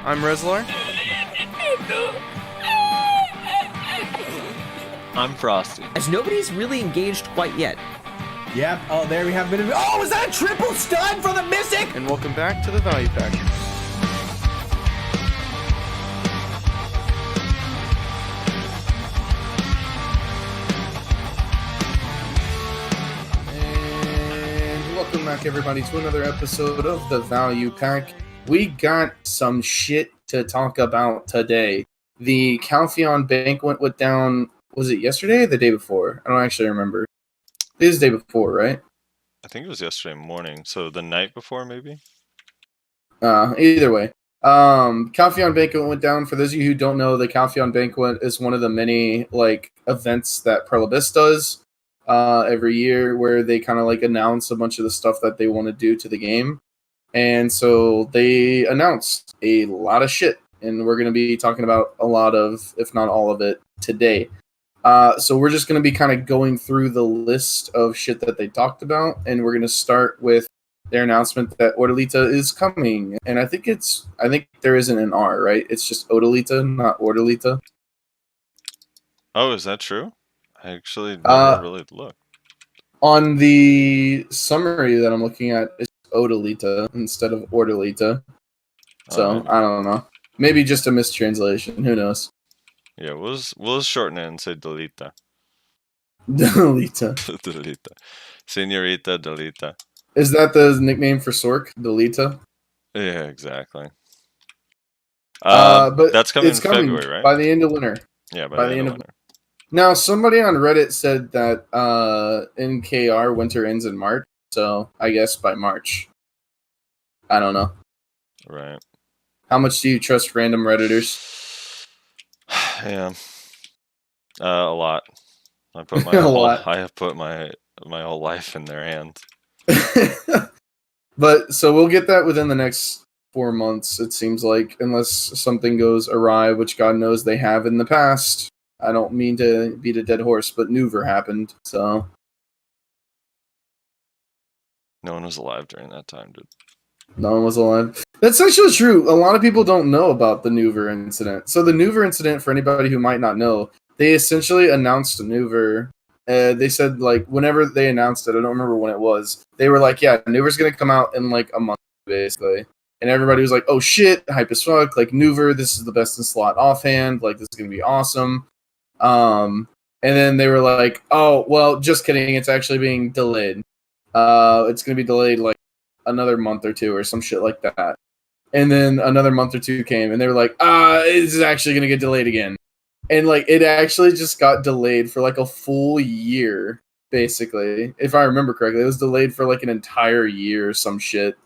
I'm Rezlar. I'm Frosty. As nobody's really engaged quite yet. Yep. Oh, there we have a bit of. Oh, was that a triple stun for the Mystic? And welcome back to the Value Pack. And welcome back, everybody, to another episode of the Value Pack. We got some shit to talk about today. The Calpheon banquet went down, was it yesterday or the day before? I don't actually remember. It is the day before, right? I think it was yesterday morning, so the night before, maybe? Either way. Calpheon banquet went down. For those of you who don't know, the Calpheon banquet is one of the many, events that Perlibis does every year, where they kind of, announce a bunch of the stuff that they want to do to the game. And so they announced a lot of shit, and we're going to be talking about a lot of, if not all of it, today. So we're just going to be kind of going through the list of shit that they talked about, and we're going to start with their announcement that Odalita is coming. And I think there isn't an R, right? It's just Odalita, not Odalita. Oh, is that true? I actually never really looked. On the summary that I'm looking at, it's Odalita instead of Ordalita. So, I don't know. Maybe just a mistranslation. Who knows? Yeah, we'll shorten it and say Delita. Delita. Delita. Senorita Delita. Is that the nickname for Sork? Delita? Yeah, exactly. But that's coming it's in February, right? By the end of winter. Yeah, by the end of winter. Now, somebody on Reddit said that in KR, winter ends in March. So, I guess by March. I don't know. Right. How much do you trust random Redditors? Yeah. A lot. I put my I have put my whole life in their hands. But so we'll get that within the next 4 months, it seems like, unless something goes awry, which God knows they have in the past. I don't mean to beat a dead horse, but Nuver happened, so. No one was alive during that time, dude. No one was alive. That's actually true. A lot of people don't know about the Nuver incident. So the Nuver incident, for anybody who might not know, they essentially announced Nuver. They said, whenever they announced it, I don't remember when it was, they were like, yeah, Nuver's going to come out in, a month, basically. And everybody was like, oh, shit, hype as fuck, Nuver, this is the best in slot offhand, this is going to be awesome. And then they were like, oh, well, just kidding, it's actually being delayed. It's going to be delayed, another month or two or some shit like that. And then another month or two came, and they were like, it's actually going to get delayed again. And, it actually just got delayed for, a full year, basically. If I remember correctly, it was delayed for, an entire year or some shit.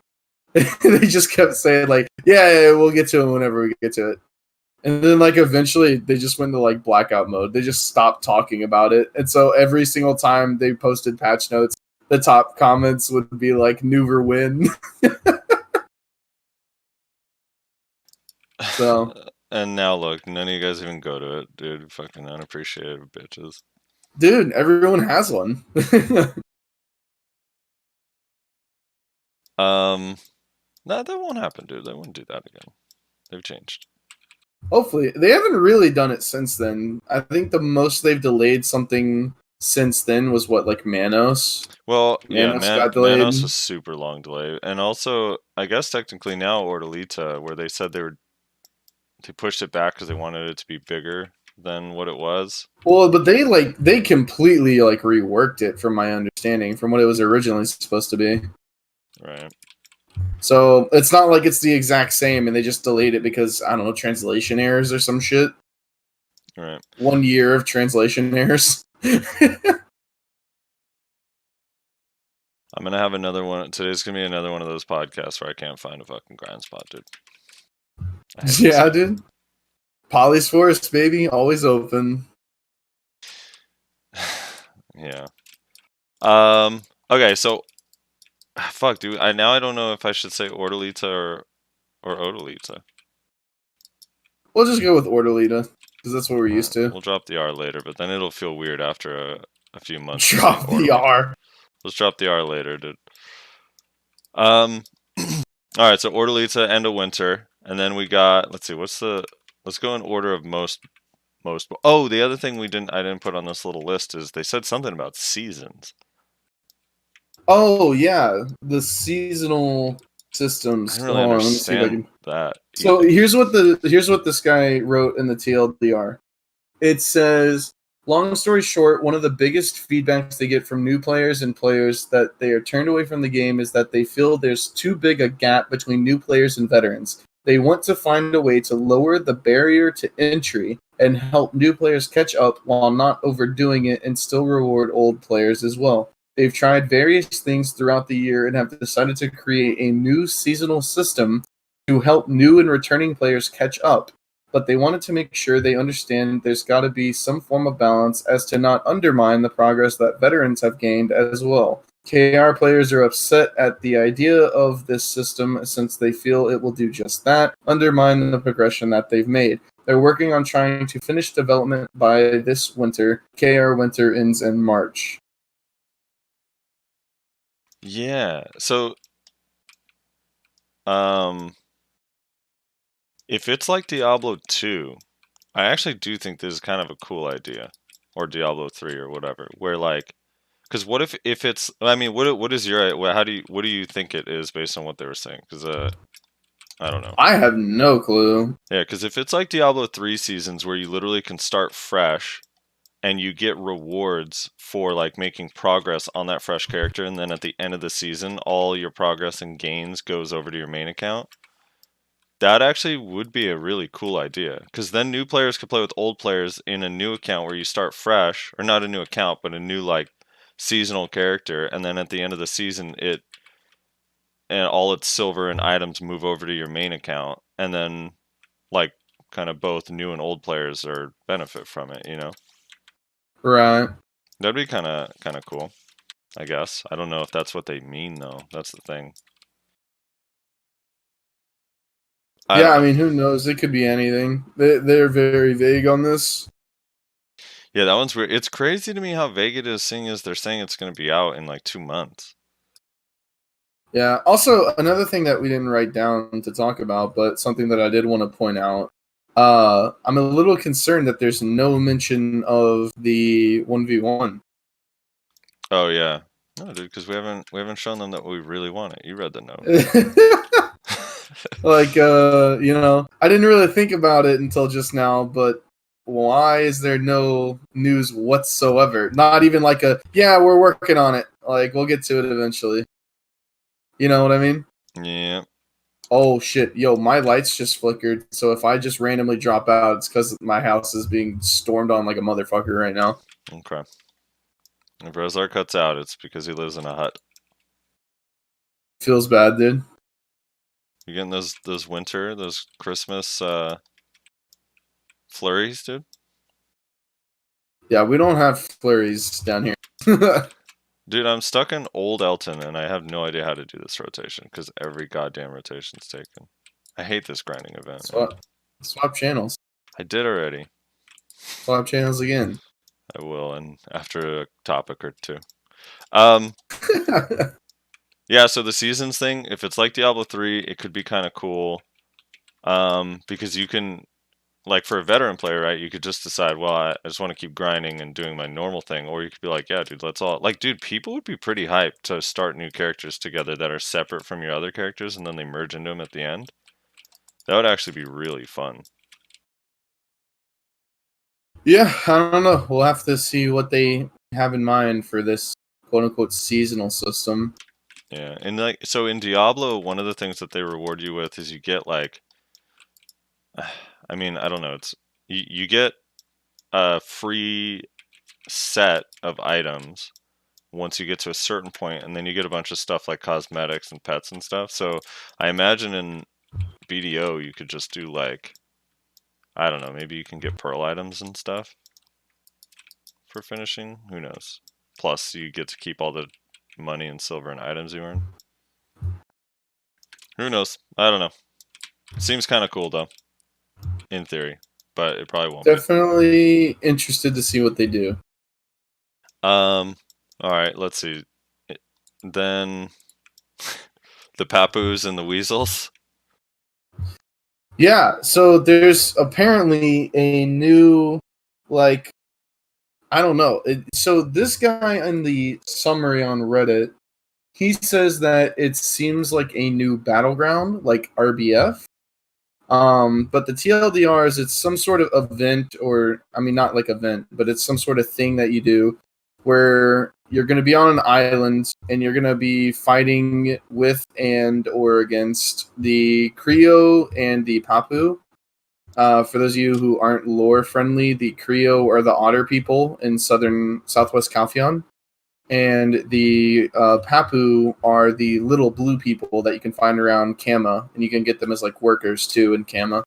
They just kept saying, yeah, we'll get to it whenever we get to it. And then, eventually, they just went into, blackout mode. They just stopped talking about it. And so every single time they posted patch notes, the top comments would be, Nuver win. So... And now look, none of you guys even go to it, dude. Fucking unappreciated bitches. Dude, everyone has one. No, that won't happen, dude. They wouldn't do that again. They've changed. Hopefully. They haven't really done it since then. I think the most they've delayed something since then was Manos. Well, Manos yeah, got delayed. Manos was super long delay. And also, I guess technically now Ordalita, where they said they pushed it back because they wanted it to be bigger than what it was. Well, but they completely reworked it, from my understanding, from what it was originally supposed to be. Right. So it's not like it's the exact same, and they just delayed it because, I don't know, translation errors or some shit. Right. 1 year of translation errors. I'm gonna have another one. Today's gonna be another one of those podcasts where I can't find a fucking grind spot, dude. Yeah, dude. Poly's Forest, baby, always open. Yeah. Okay, so fuck, dude. I don't know if I should say Ordalita or Odalita. We'll just go with Ordalita, because that's what we're used to. We'll drop the R later, but then it'll feel weird after a few months. Drop the R. Let's drop the R later, dude. All right, so Ordalita, end of winter. And then we got, let's see, let's go in order of most. Oh, the other thing I didn't put on this little list is they said something about seasons. Oh yeah, the seasonal I systems. didn't really Hold on, let me see if I understand can. that. So either. here's what this guy wrote in the TLDR. It says, long story short, one of the biggest feedbacks they get from new players and players that they are turned away from the game is that they feel there's too big a gap between new players and veterans. They want to find a way to lower the barrier to entry and help new players catch up while not overdoing it and still reward old players as well. They've tried various things throughout the year and have decided to create a new seasonal system to help new and returning players catch up, but they wanted to make sure they understand there's got to be some form of balance as to not undermine the progress that veterans have gained as well. KR players are upset at the idea of this system since they feel it will do just that, undermine the progression that they've made. They're working on trying to finish development by this winter. KR winter ends in March. Yeah. So, if it's like Diablo 2, I actually do think this is kind of a cool idea, or Diablo 3 or whatever, where like, because what if it's? I mean, what is your? What do you think it is based on what they were saying? Because I don't know. I have no clue. Yeah, because if it's like Diablo 3 seasons where you literally can start fresh and you get rewards for like making progress on that fresh character, and then at the end of the season, all your progress and gains goes over to your main account. That actually would be a really cool idea, because then new players could play with old players in a new account where you start fresh, or not a new account, but a new like seasonal character, and then at the end of the season, and all its silver and items move over to your main account, and then like kind of both new and old players are benefit from it. Right. That'd be kind of cool, I guess. I don't know if that's what they mean though. That's the thing. I Yeah, don't I know. mean, who knows? It could be anything. They're very vague on this. Yeah, that one's weird. It's crazy to me how vague it is, seeing as they're saying it's going to be out in like 2 months. Yeah. Also, another thing that we didn't write down to talk about, but something that I did want to point out. I'm a little concerned that there's no mention of the 1v1. Oh yeah, no, dude, because we haven't shown them that we really want it. You read the note. Like, I didn't really think about it until just now, but why is there no news whatsoever? Not even like yeah, we're working on it. Like, we'll get to it eventually. You know what I mean? Yeah. Oh shit, yo, my lights just flickered. So if I just randomly drop out, it's because my house is being stormed on like a motherfucker right now. Okay. If Rezlar cuts out, it's because he lives in a hut. Feels bad, dude. You getting those those Christmas flurries, dude? Yeah, we don't have flurries down here. Dude, I'm stuck in Old Elton, and I have no idea how to do this rotation, because every goddamn rotation's taken. I hate this grinding event, man. Swap channels. I did already. Swap channels again. I will, and after a topic or two. Yeah, so the seasons thing, if it's like Diablo 3, it could be kind of cool. Because you can, like for a veteran player, right, you could just decide, well, I just want to keep grinding and doing my normal thing. Or you could be like, yeah, dude, let's all, like, dude, people would be pretty hyped to start new characters together that are separate from your other characters, and then they merge into them at the end. That would actually be really fun. Yeah, I don't know. We'll have to see what they have in mind for this quote unquote seasonal system. Yeah, and like, so in Diablo, one of the things that they reward you with is you get like, I mean, I don't know, you get a free set of items once you get to a certain point, and then you get a bunch of stuff like cosmetics and pets and stuff. So I imagine in BDO you could just do like, I don't know, maybe you can get pearl items and stuff for finishing. Who knows? Plus you get to keep all the money and silver and items you earn. Who knows? I don't know. Seems kind of cool though, in theory, but it probably won't Definitely interested to see what they do. All right, let's see. Then the Papus and the Weasels. Yeah, so there's apparently a new, like, I don't know. So this guy in the summary on Reddit, he says that it seems like a new battleground, like RBF. But the TLDR is it's some sort of event, or I mean, not like event, but it's some sort of thing that you do where you're going to be on an island and you're going to be fighting with and or against the Creo and the Papu. For those of you who aren't lore friendly, the Creo are the otter people in southwest Calphion, and the Papu are the little blue people that you can find around Kama, and you can get them as like workers too in Kama.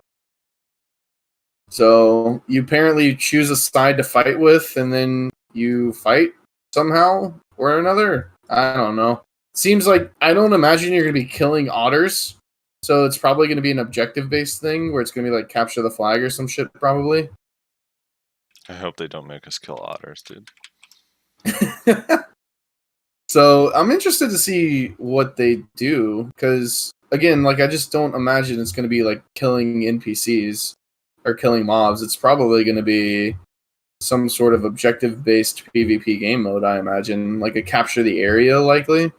So you apparently choose a side to fight with, and then you fight somehow or another. I don't know. Seems like I don't imagine you're going to be killing otters. So it's probably going to be an objective-based thing where it's going to be like capture the flag or some shit, probably. I hope they don't make us kill otters, dude. So I'm interested to see what they do, because again, like I just don't imagine it's going to be like killing NPCs or killing mobs. It's probably going to be some sort of objective-based PvP game mode, I imagine, like a capture the area, likely.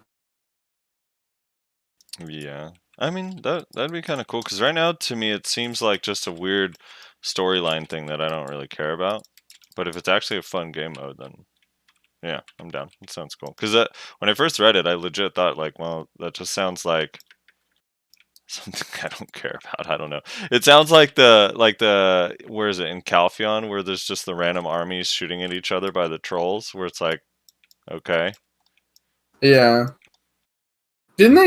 Yeah. I mean, that'd be kind of cool, because right now, to me, it seems like just a weird storyline thing that I don't really care about. But if it's actually a fun game mode, then yeah, I'm down. It sounds cool. Because when I first read it, I legit thought, like, well, that just sounds like something I don't care about. I don't know. It sounds like where is it, in Calphion, where there's just the random armies shooting at each other by the trolls, where it's like, okay. Yeah. Didn't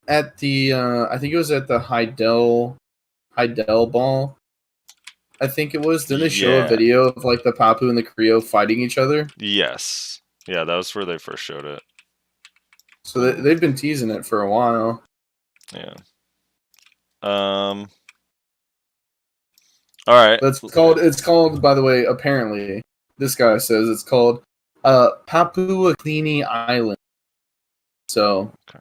at the I think it was at the Heidel ball, I think it was. Didn't they show a video of like the Papu and the Creo fighting each other? Yes. Yeah, that was where they first showed it. So they've been teasing it for a while. Yeah. All right. It's called, by the way, apparently, this guy says it's called Papuaclini Island. So. Okay.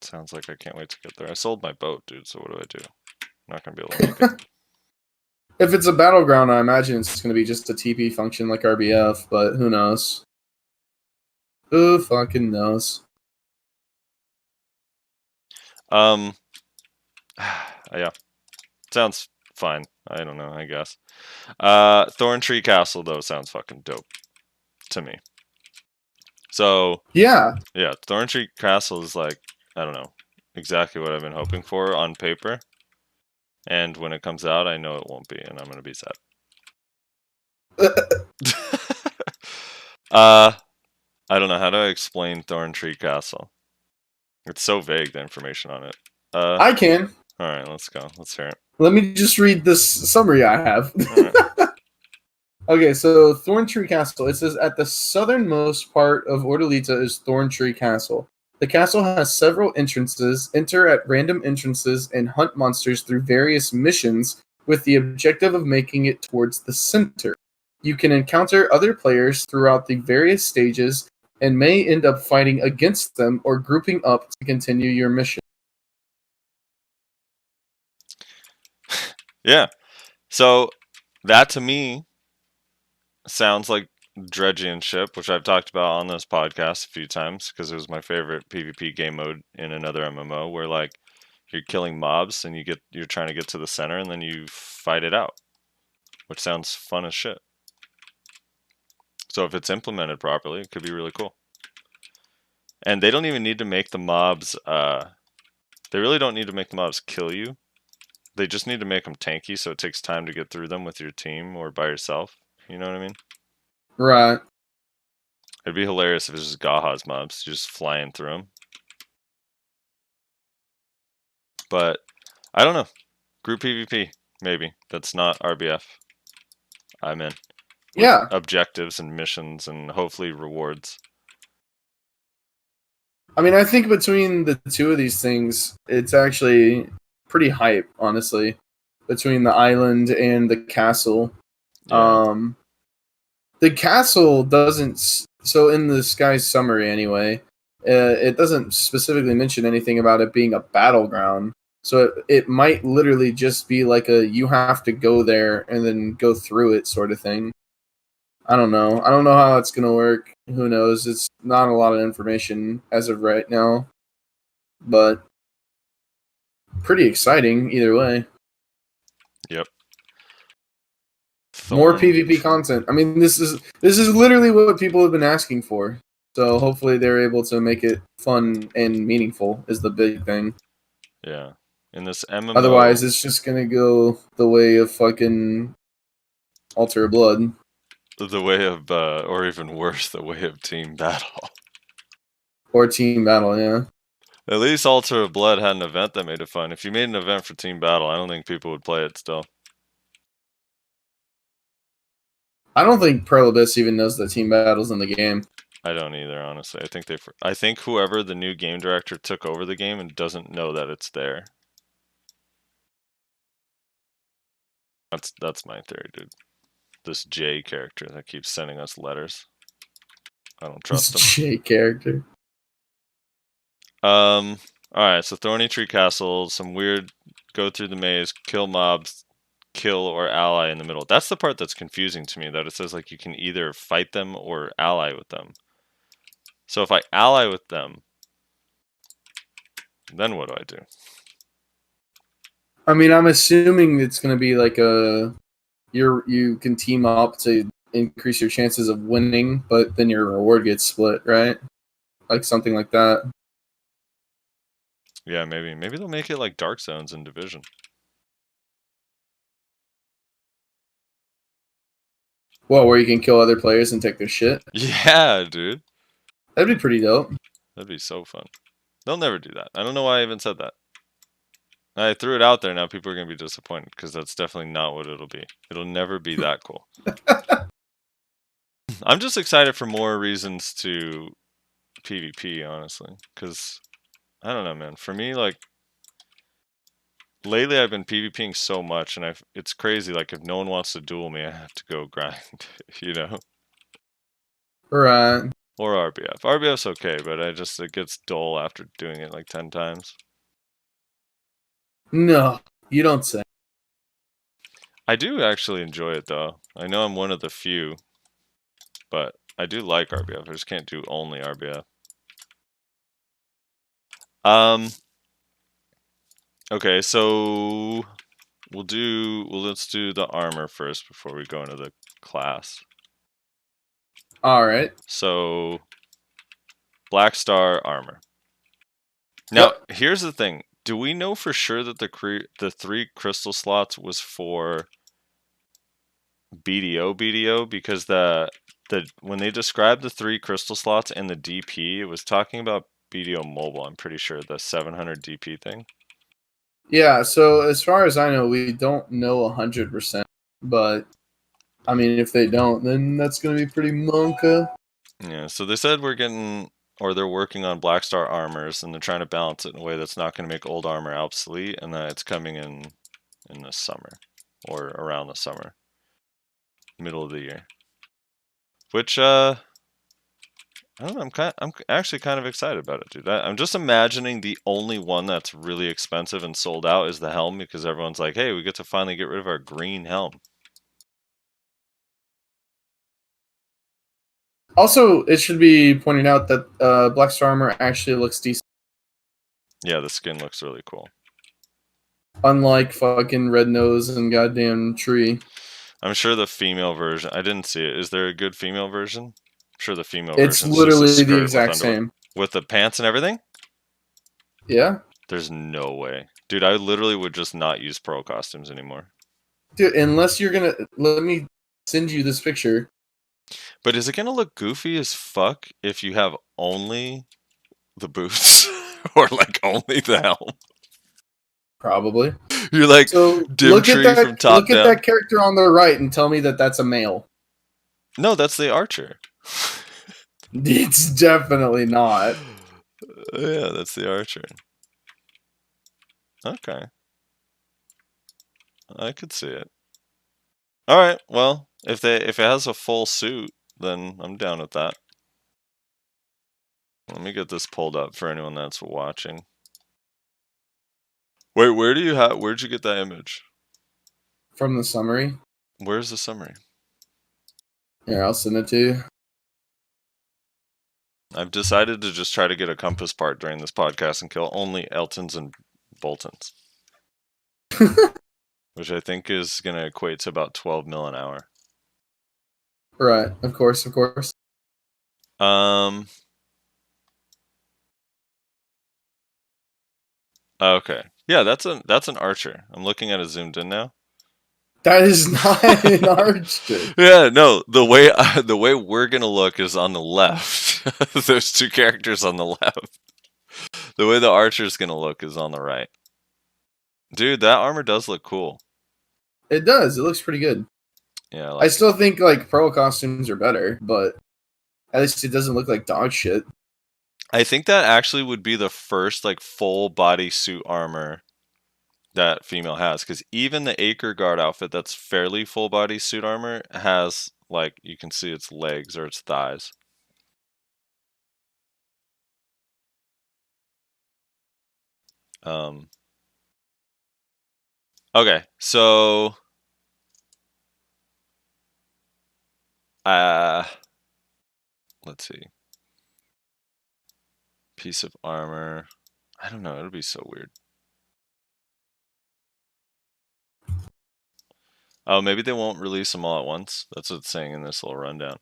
Sounds like I can't wait to get there. I sold my boat, dude, so what do I do? I'm not going to be able to make it. If it's a battleground, I imagine it's going to be just a TP function like RBF, but who knows? Who fucking knows? Yeah. Sounds fine. I don't know, I guess. Thorn Tree Castle, though, sounds fucking dope to me. So, yeah, Thorn Tree Castle is like, I don't know, exactly what I've been hoping for on paper. And when it comes out, I know it won't be, and I'm going to be sad. I don't know. How do I explain Thorn Tree Castle? It's so vague, the information on it. I can. All right, let's go. Let's hear it. Let me just read this summary I have. Right. Okay, so Thorn Tree Castle. It says, at the southernmost part of Ordolita is Thorn Tree Castle. The castle has several entrances. Enter at random entrances and hunt monsters through various missions with the objective of making it towards the center. You can encounter other players throughout the various stages and may end up fighting against them or grouping up to continue your mission. Yeah. So that to me sounds like Dredgian Ship, which I've talked about on this podcast a few times because it was my favorite PvP game mode in another MMO, where like you're killing mobs and you're trying to get to the center and then you fight it out, which sounds fun as shit. So if it's implemented properly, it could be really cool. And they don't even need to make the mobs. They really don't need to make the mobs kill you. They just need to make them tanky, so it takes time to get through them with your team or by yourself. You know what I mean? Right. It'd be hilarious if it's just Gaha's mobs, just flying through them. But I don't know. Group PvP, maybe. That's not RBF. I'm in. Yeah. Objectives and missions and hopefully rewards. I mean, I think between the two of these things, it's actually pretty hype, honestly. Between the island and the castle. Yeah. The castle doesn't... So in this guy's summary, anyway, It doesn't specifically mention anything about it being a battleground. So it might literally just be like you have to go there and then go through it sort of thing. I don't know. I don't know how it's going to work. Who knows? It's not a lot of information as of right now. But pretty exciting either way. Yep. More Thorn. PvP content. I mean, this is literally what people have been asking for. So hopefully they're able to make it fun and meaningful is the big thing. Yeah. In this MMO. Otherwise, it's just gonna go the way of fucking Altar of Blood. The way of, or even worse, the way of team battle. Or Team Battle, yeah. At least Altar of Blood had an event that made it fun. If you made an event for team battle, I don't think people would play it still. I don't think Pearl Abyss even knows that Team Battle's in the game. I don't either, honestly. I think whoever the new game director took over the game and doesn't know that it's there. That's my theory, dude. This J character that keeps sending us letters. I don't trust him. J character. Alright, so Thorny Tree Castle, some weird go through the maze, kill mobs, kill or ally in the middle. That's the part that's confusing to me, that it says like you can either fight them or ally with them. So if I ally with them, then what do I do? I mean, I'm assuming it's gonna be like you can team up to increase your chances of winning, but then your reward gets split, right? Like something like that. Yeah, maybe they'll make it like Dark Zones in Division. Well, where you can kill other players and take their shit. Yeah, dude. That'd be pretty dope. That'd be so fun. They'll never do that. I don't know why I even said that. I threw it out there, now people are going to be disappointed, because that's definitely not what it'll be. It'll never be that cool. I'm just excited for more reasons to PvP, honestly. Because, I don't know, man. For me, like, lately I've been PvPing so much, and it's crazy. Like, if no one wants to duel me, I have to go grind, you know? Right. Or RBF. RBF's okay, but it gets dull after doing it like 10 times. No, you don't say. I do actually enjoy it, though. I know I'm one of the few, but I do like RBF. I just can't do only RBF. Okay, so let's do the armor first before we go into the class. All right. So, Black Star armor. Now, here's the thing. Do we know for sure that the 3 crystal slots was for BDO? Because when they described the 3 crystal slots in the DP, it was talking about BDO mobile. I'm pretty sure the 700 DP thing. Yeah. So as far as I know, we don't know 100%. But I mean, if they don't, then that's gonna be pretty monka. Yeah. So they said they're working on Black Star armors, and they're trying to balance it in a way that's not going to make old armor obsolete, and that it's coming in the summer or around the summer, middle of the year. Which I don't know. I'm actually kind of excited about it, dude. I'm just imagining the only one that's really expensive and sold out is the helm, because everyone's like, "Hey, we get to finally get rid of our green helm." Also, it should be pointed out that Black Star armor actually looks decent. Yeah, the skin looks really cool. Unlike fucking Red Nose and goddamn Tree. I'm sure the female version. I didn't see it. Is there a good female version? I'm sure the female It's version is literally just a the skirt exact same. with the pants and everything. Yeah. There's no way, dude. I literally would just not use pearl costumes anymore. Dude, unless you're gonna let me send you this picture. But is it gonna look goofy as fuck if you have only the boots or like only the helm? Probably. You're like, so dim look tree at that, from top look down. at that character on the right and tell me that that's a male. No, that's the archer. It's definitely not. Yeah, that's the archer. Okay. I could see it. Alright, well, if it has a full suit, then I'm down with that. Let me get this pulled up for anyone that's watching. Wait, where'd you get that image? From the summary. Where's the summary? Here, I'll send it to you. I've decided to just try to get a compass part during this podcast and kill only Eltons and Boltons. Which I think is going to equate to about 12 mil an hour. Right, of course. Okay. Yeah, that's an archer. I'm looking at it zoomed in now. That is not an archer. Yeah, no. The way we're gonna look is on the left. There's two characters on the left. The way the archer's gonna look is on the right. Dude, that armor does look cool. It does. It looks pretty good. Yeah, I still think like pro costumes are better, but at least it doesn't look like dog shit. I think that actually would be the first like full body suit armor that female has, because even the Acre Guard outfit that's fairly full body suit armor has, like, you can see its legs or its thighs. Okay, so let's see. Piece of armor. I don't know, it'll be so weird. Oh, maybe they won't release them all at once. That's what it's saying in this little rundown.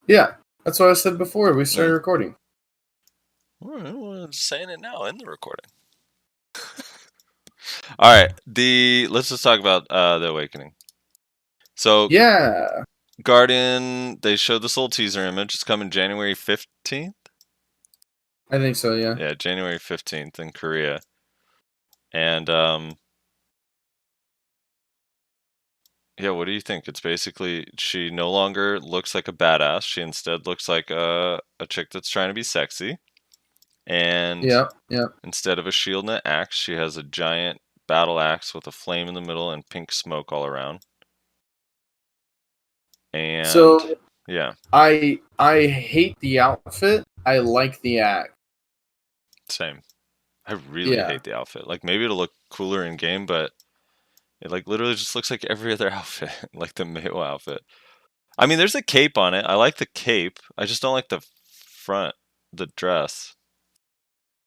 Yeah, that's what I said before we started recording. Well, I'm saying it now in the recording. All right, let's just talk about the Awakening. So yeah, Guardian, they showed this little teaser image. It's coming January 15th. I think so. Yeah. Yeah, January 15th in Korea. And yeah, what do you think? It's basically she no longer looks like a badass. She instead looks like a chick that's trying to be sexy. And yeah. instead of a shield and an axe, she has a giant battle axe with a flame in the middle and pink smoke all around. And so yeah, I hate the outfit. I like the act. same. I really hate the outfit. Like, maybe it'll look cooler in game, but it like literally just looks like every other outfit, like the Mayo outfit. I mean, there's a cape on it. I like the cape. I just don't like the front, the dress.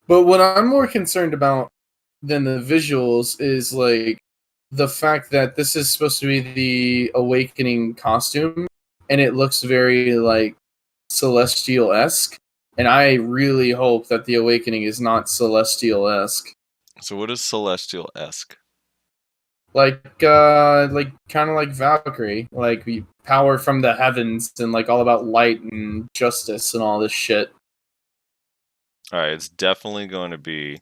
But what I'm more concerned about than the visuals is like the fact that this is supposed to be the Awakening costume, and it looks very like Celestial-esque. And I really hope that the Awakening is not Celestial-esque. So what is Celestial-esque? Like kind of like Valkyrie, like power from the heavens and like all about light and justice and all this shit. All right, it's definitely going to be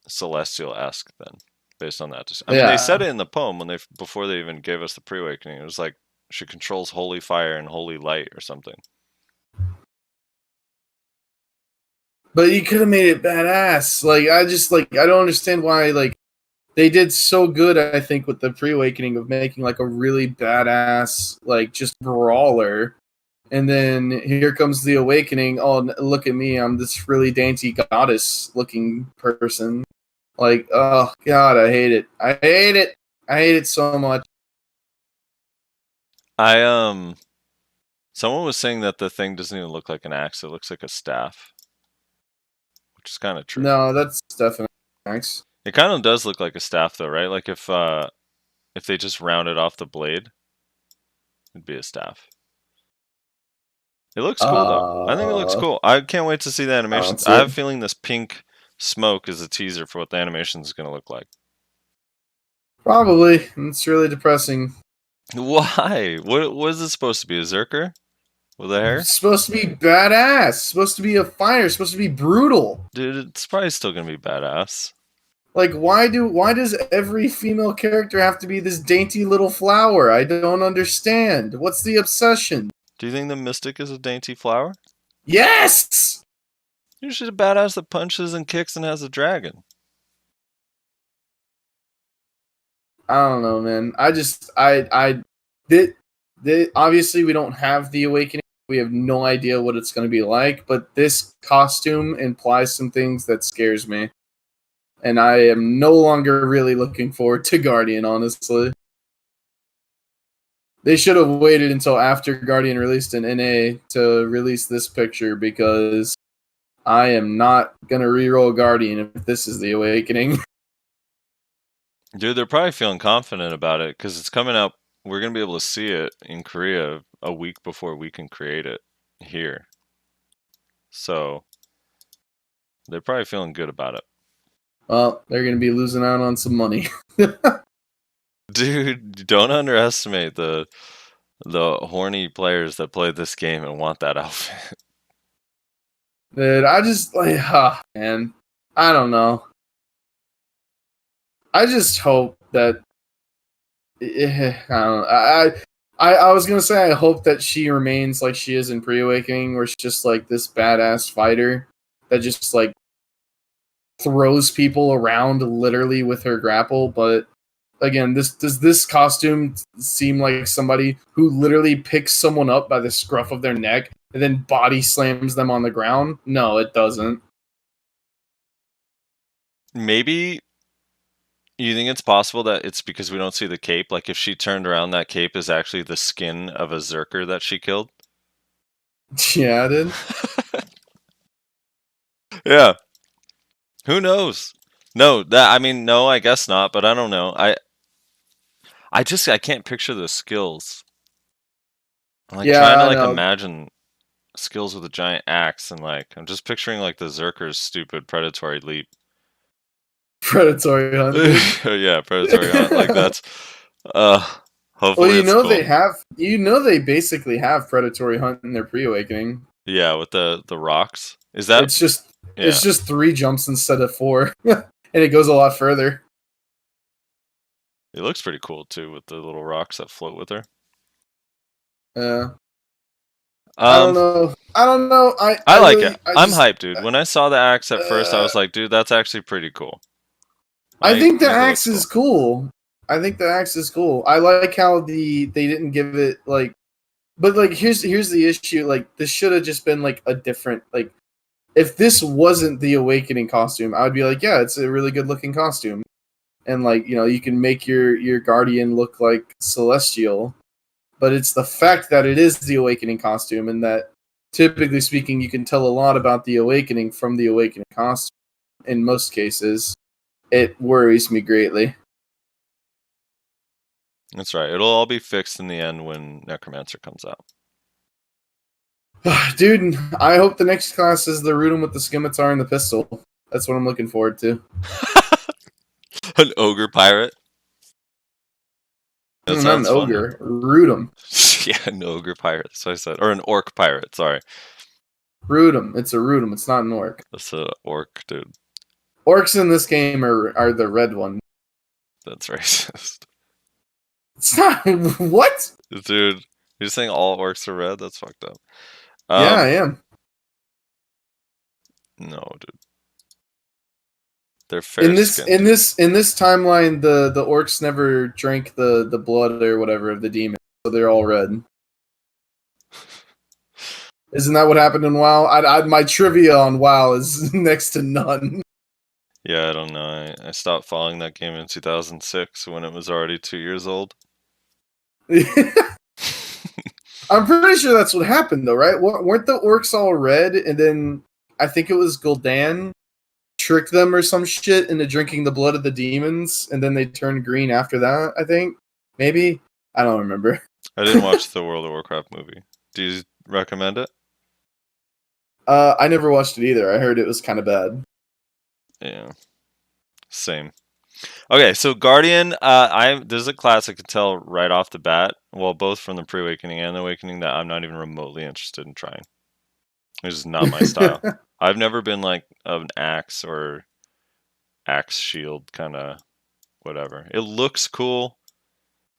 Celestial-esque then, based on that. I mean, they said it in the poem before they even gave us the pre-awakening. It was like she controls holy fire and holy light or something. But you could have made it badass. Like I don't understand why like they did so good. I think with the pre-awakening of making like a really badass like just brawler, and then here comes the Awakening. Oh, look at me! I'm this really dainty goddess-looking person. Like, oh god, I hate it. I hate it so much. Someone was saying that the thing doesn't even look like an axe; it looks like a staff. Which is kind of true. No, that's definitely nice. It kind of does look like a staff, though, right? Like if they just rounded off the blade, it'd be a staff. It looks cool, though. I think it looks cool. I can't wait to see the animation. I have a feeling this pink smoke is a teaser for what the animation is going to look like. Probably. It's really depressing. Why? What is it supposed to be? A Zerker? With a hair? It's supposed to be badass. It's supposed to be a fighter. It's supposed to be brutal. Dude, it's probably still gonna be badass. Like, why does every female character have to be this dainty little flower? I don't understand. What's the obsession? Do you think the Mystic is a dainty flower? Yes! You're just a badass that punches and kicks and has a dragon. I don't know, man. Obviously we don't have the Awakening We have no idea what it's going to be like, but this costume implies some things that scares me. And I am no longer really looking forward to Guardian, honestly. They should have waited until after Guardian released an NA to release this picture, because I am not going to reroll Guardian if this is the Awakening. Dude, they're probably feeling confident about it because it's coming out. We're going to be able to see it in Korea a week before we can create it here. So they're probably feeling good about it. Well, they're going to be losing out on some money. Dude, don't underestimate the horny players that play this game and want that outfit. Dude, I just man, I don't know. I just hope that I don't know. I was gonna say I hope that she remains like she is in Pre-Awakening, where she's just like this badass fighter that just like throws people around literally with her grapple. But again, does this costume seem like somebody who literally picks someone up by the scruff of their neck and then body slams them on the ground? No, it doesn't. Maybe you think it's possible that it's because we don't see the cape? Like if she turned around, that cape is actually the skin of a Zerker that she killed? Yeah, dude. Yeah. Who knows? No, I guess not, but I don't know. I can't picture the skills. I'm like trying to like imagine skills with a giant axe, and like I'm just picturing like the Zerker's stupid predatory leap. Predatory hunt. Yeah, predatory hunt. Like that's hopefully well, cool. They basically have predatory hunt in their Pre-Awakening. Yeah, with the rocks. Is that it's just 3 jumps instead of 4. And it goes a lot further. It looks pretty cool too with the little rocks that float with her. Yeah. I don't know. I like it. I'm hyped, dude. When I saw the axe at first, I was like, dude, that's actually pretty cool. I think the axe is cool. I like how they didn't give it like, but like here's the issue. Like this should have just been like a different like. If this wasn't the Awakening costume, I would be like, yeah, it's a really good looking costume, and like you can make your Guardian look like Celestial. But it's the fact that it is the Awakening costume, and that, typically speaking, you can tell a lot about the Awakening from the Awakening costume. In most cases, it worries me greatly. That's right. It'll all be fixed in the end when Necromancer comes out. Dude, I hope the next class is the Root 'em with the Scimitar and the pistol. That's what I'm looking forward to. An ogre pirate? That not an ogre. Root 'em. Yeah, an ogre pirate. That's what I said. Or an orc pirate, sorry. Root 'em. It's a root 'em. It's not an orc. That's an orc, dude. Orcs in this game are the red one. That's racist. It's not. What? Dude, you're saying all orcs are red? That's fucked up. Yeah, I am. No, dude. They're fair in this timeline, the orcs never drank the blood or whatever of the demon, so they're all red. Isn't that what happened in WoW? My trivia on WoW is next to none. Yeah, I don't know. I stopped following that game in 2006 when it was already 2 years old. I'm pretty sure that's what happened, though, right? Weren't the orcs all red, and then I think it was Gul'dan tricked them or some shit into drinking the blood of the demons, and then they turned green after that, I think? Maybe? I don't remember. I didn't watch the World of Warcraft movie. Do you recommend it? I never watched it either. I heard it was kind of bad. Yeah. Same. Okay, so Guardian, this is a class I can tell right off the bat, well, both from the Pre-Awakening and the Awakening, that I'm not even remotely interested in trying. It's just not my style. I've never been like an axe or axe shield kind of whatever. It looks cool,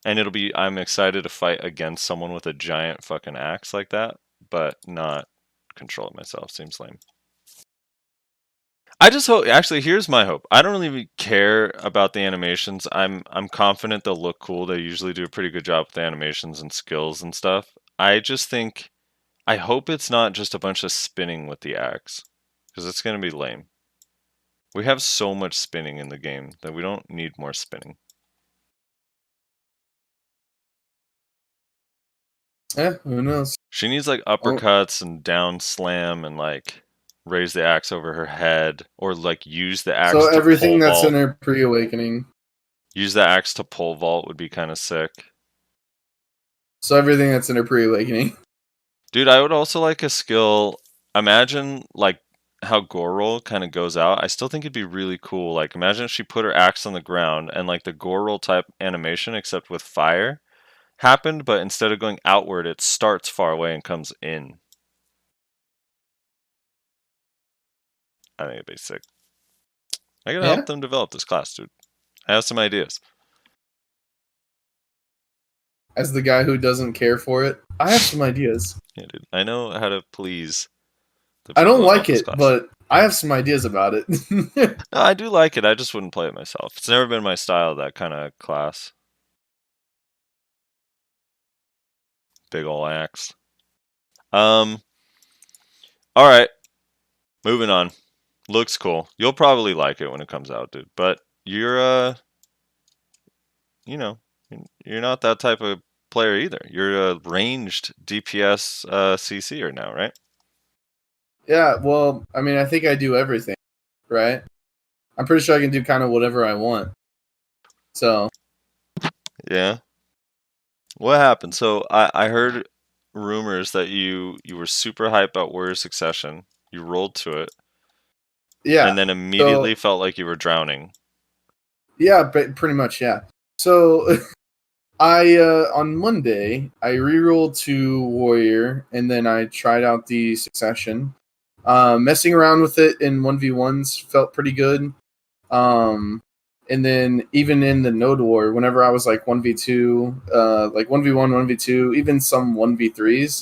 and I'm excited to fight against someone with a giant fucking axe like that, but not control it myself. Seems lame. I just hope. Actually, here's my hope. I don't really care about the animations. I'm confident they'll look cool. They usually do a pretty good job with the animations and skills and stuff. I I hope it's not just a bunch of spinning with the axe, because it's going to be lame. We have so much spinning in the game that we don't need more spinning. Yeah, who knows? She needs like uppercuts and down slam and like raise the axe over her head, or like use the axe So to everything pole that's vault. in her pre-awakening. Use the axe to pole vault would be kind of sick. So everything that's in her pre-awakening. Dude, I would also like a skill. Imagine like how Gorol kind of goes out. I still think it'd be really cool. Like imagine if she put her axe on the ground and like the Gorol type animation, except with fire, happened, but instead of going outward, it starts far away and comes in. I think it'd be sick. I gotta help them develop this class, dude. I have some ideas. As the guy who doesn't care for it, I have some ideas. Yeah, dude. I know how to please the I people don't that like want this it, class. but I have some ideas about it. No, I do like it. I just wouldn't play it myself. It's never been my style, that kind of class. Big ol' axe. All right. Moving on. Looks cool. You'll probably like it when it comes out, dude. But you're you know, you're not that type of player either. You're a ranged DPS CC'er now, right? Yeah, well, I mean, I think I do everything, right? I'm pretty sure I can do kind of whatever I want. So, Yeah. What happened? So I heard rumors that you were super hyped about Warrior Succession. You rolled to it. yeah. And then immediately felt like you were drowning. Yeah, but pretty much, yeah. So, I on Monday I rerolled to Warrior, and then I tried out the Succession. Messing around with it in 1v1s felt pretty good. And then even in the Node War, whenever I was like 1v2, like 1v1, 1v2, even some 1v3s,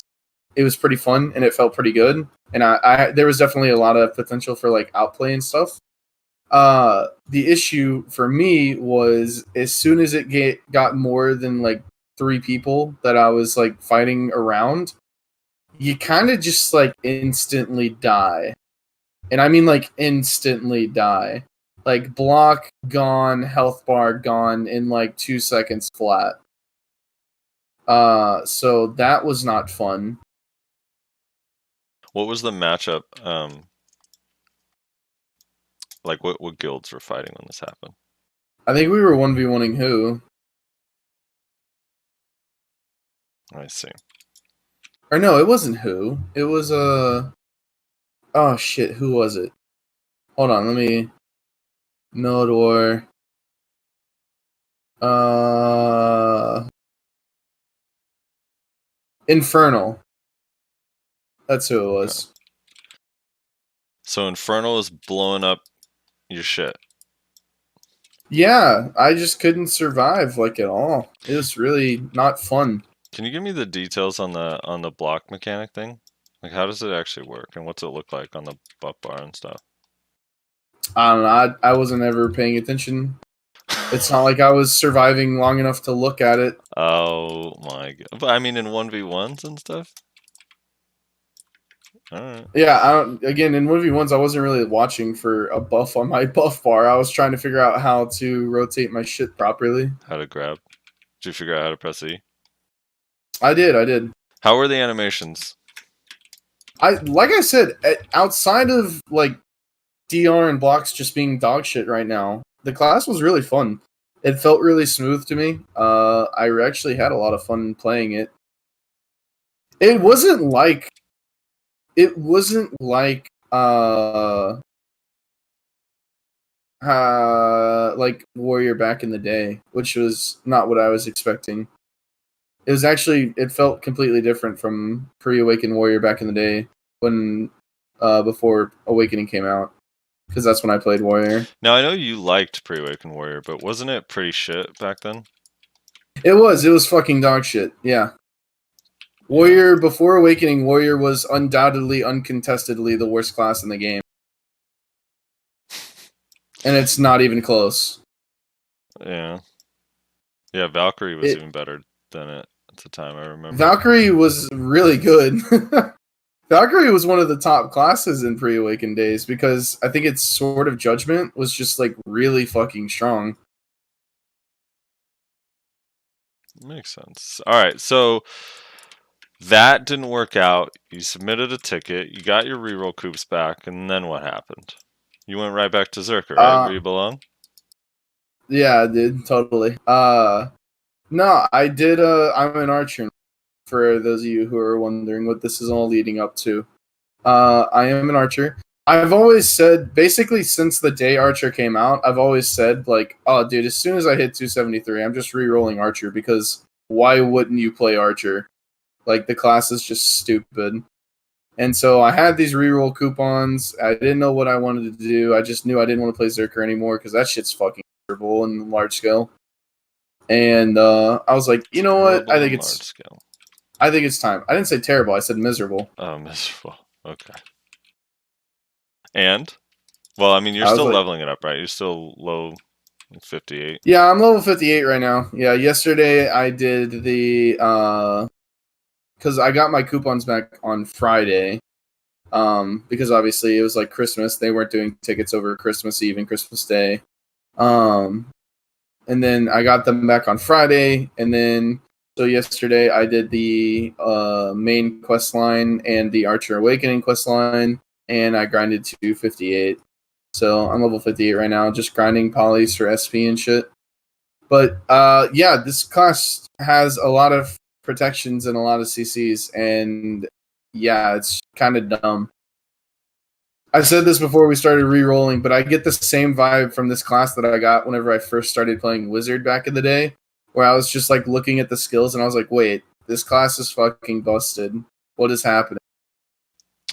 it was pretty fun and it felt pretty good. And I there was definitely a lot of potential for like outplay and stuff. The issue for me was as soon as it got more than like 3 people that I was like fighting around, you kind of just like instantly die. And I mean like instantly die. Like block gone, health bar gone in like 2 seconds flat. So that was not fun. What was the matchup? Like what guilds were fighting when this happened? I think we were 1v1ing who? I see. Or no, it wasn't who. It was oh shit, who was it? Hold on, let me Node War. Infernal. That's who it was. Okay. So Infernal is blowing up your shit. Yeah, I just couldn't survive like at all. It was really not fun. Can you give me the details on the block mechanic thing? Like how does it actually work and what's it look like on the buff bar and stuff? I don't know. I wasn't ever paying attention. It's not like I was surviving long enough to look at it. Oh my god. But I mean in 1v1s and stuff? Alright. Yeah, again, in 1v1s, I wasn't really watching for a buff on my buff bar. I was trying to figure out how to rotate my shit properly. How to grab. Did you figure out how to press E? I did. How were the animations? Like I said, outside of like DR and blocks just being dog shit right now, the class was really fun. It felt really smooth to me. I actually had a lot of fun playing it. It wasn't like like Warrior back in the day, which was not what I was expecting. It felt completely different from pre-Awakened Warrior back in the day when before Awakening came out, because that's when I played Warrior. Now I know you liked Pre-Awakened Warrior, but wasn't it pretty shit back then? It was fucking dog shit. Yeah. Warrior, before Awakening, Warrior was undoubtedly, uncontestedly the worst class in the game. And it's not even close. Yeah. Yeah, Valkyrie was even better than it at the time, I remember. Valkyrie was really good. Valkyrie was one of the top classes in pre-awakened days because I think its Sword of Judgment was just like really fucking strong. Makes sense. All right, so that didn't work out. You submitted a ticket. You got your reroll coops back, and then what happened? You went right back to Zerker, right? Where you belong? Yeah, dude, totally. No, I did. I'm an archer. For those of you who are wondering what this is all leading up to, I am an archer. I've always said, basically since the day Archer came out, I've always said, like, oh, dude, as soon as I hit 273, I'm just re-rolling Archer because why wouldn't you play Archer? Like, the class is just stupid. And so I had these reroll coupons. I didn't know what I wanted to do. I just knew I didn't want to play Zerker anymore because that shit's fucking terrible in large scale. And I was like, you know what? I think it's time. I didn't say terrible. I said miserable. Oh, miserable. Okay. And? Well, I mean, you're still leveling it up, right? You're still low 58. Yeah, I'm level 58 right now. Yeah, yesterday I did the... because I got my coupons back on Friday. Because obviously it was like Christmas. They weren't doing tickets over Christmas Eve and Christmas Day. And then I got them back on Friday. And then, so yesterday I did the main quest line and the Archer Awakening quest line. And I grinded to 58. So I'm level 58 right now, just grinding polys for SP and shit. But yeah, this class has a lot of protections and a lot of CCs, and yeah, it's kind of dumb. I said this before we started re-rolling, but I get the same vibe from this class that I got whenever I first started playing Wizard back in the day, where I was just like looking at the skills and I was like, wait, this class is fucking busted. What is happening?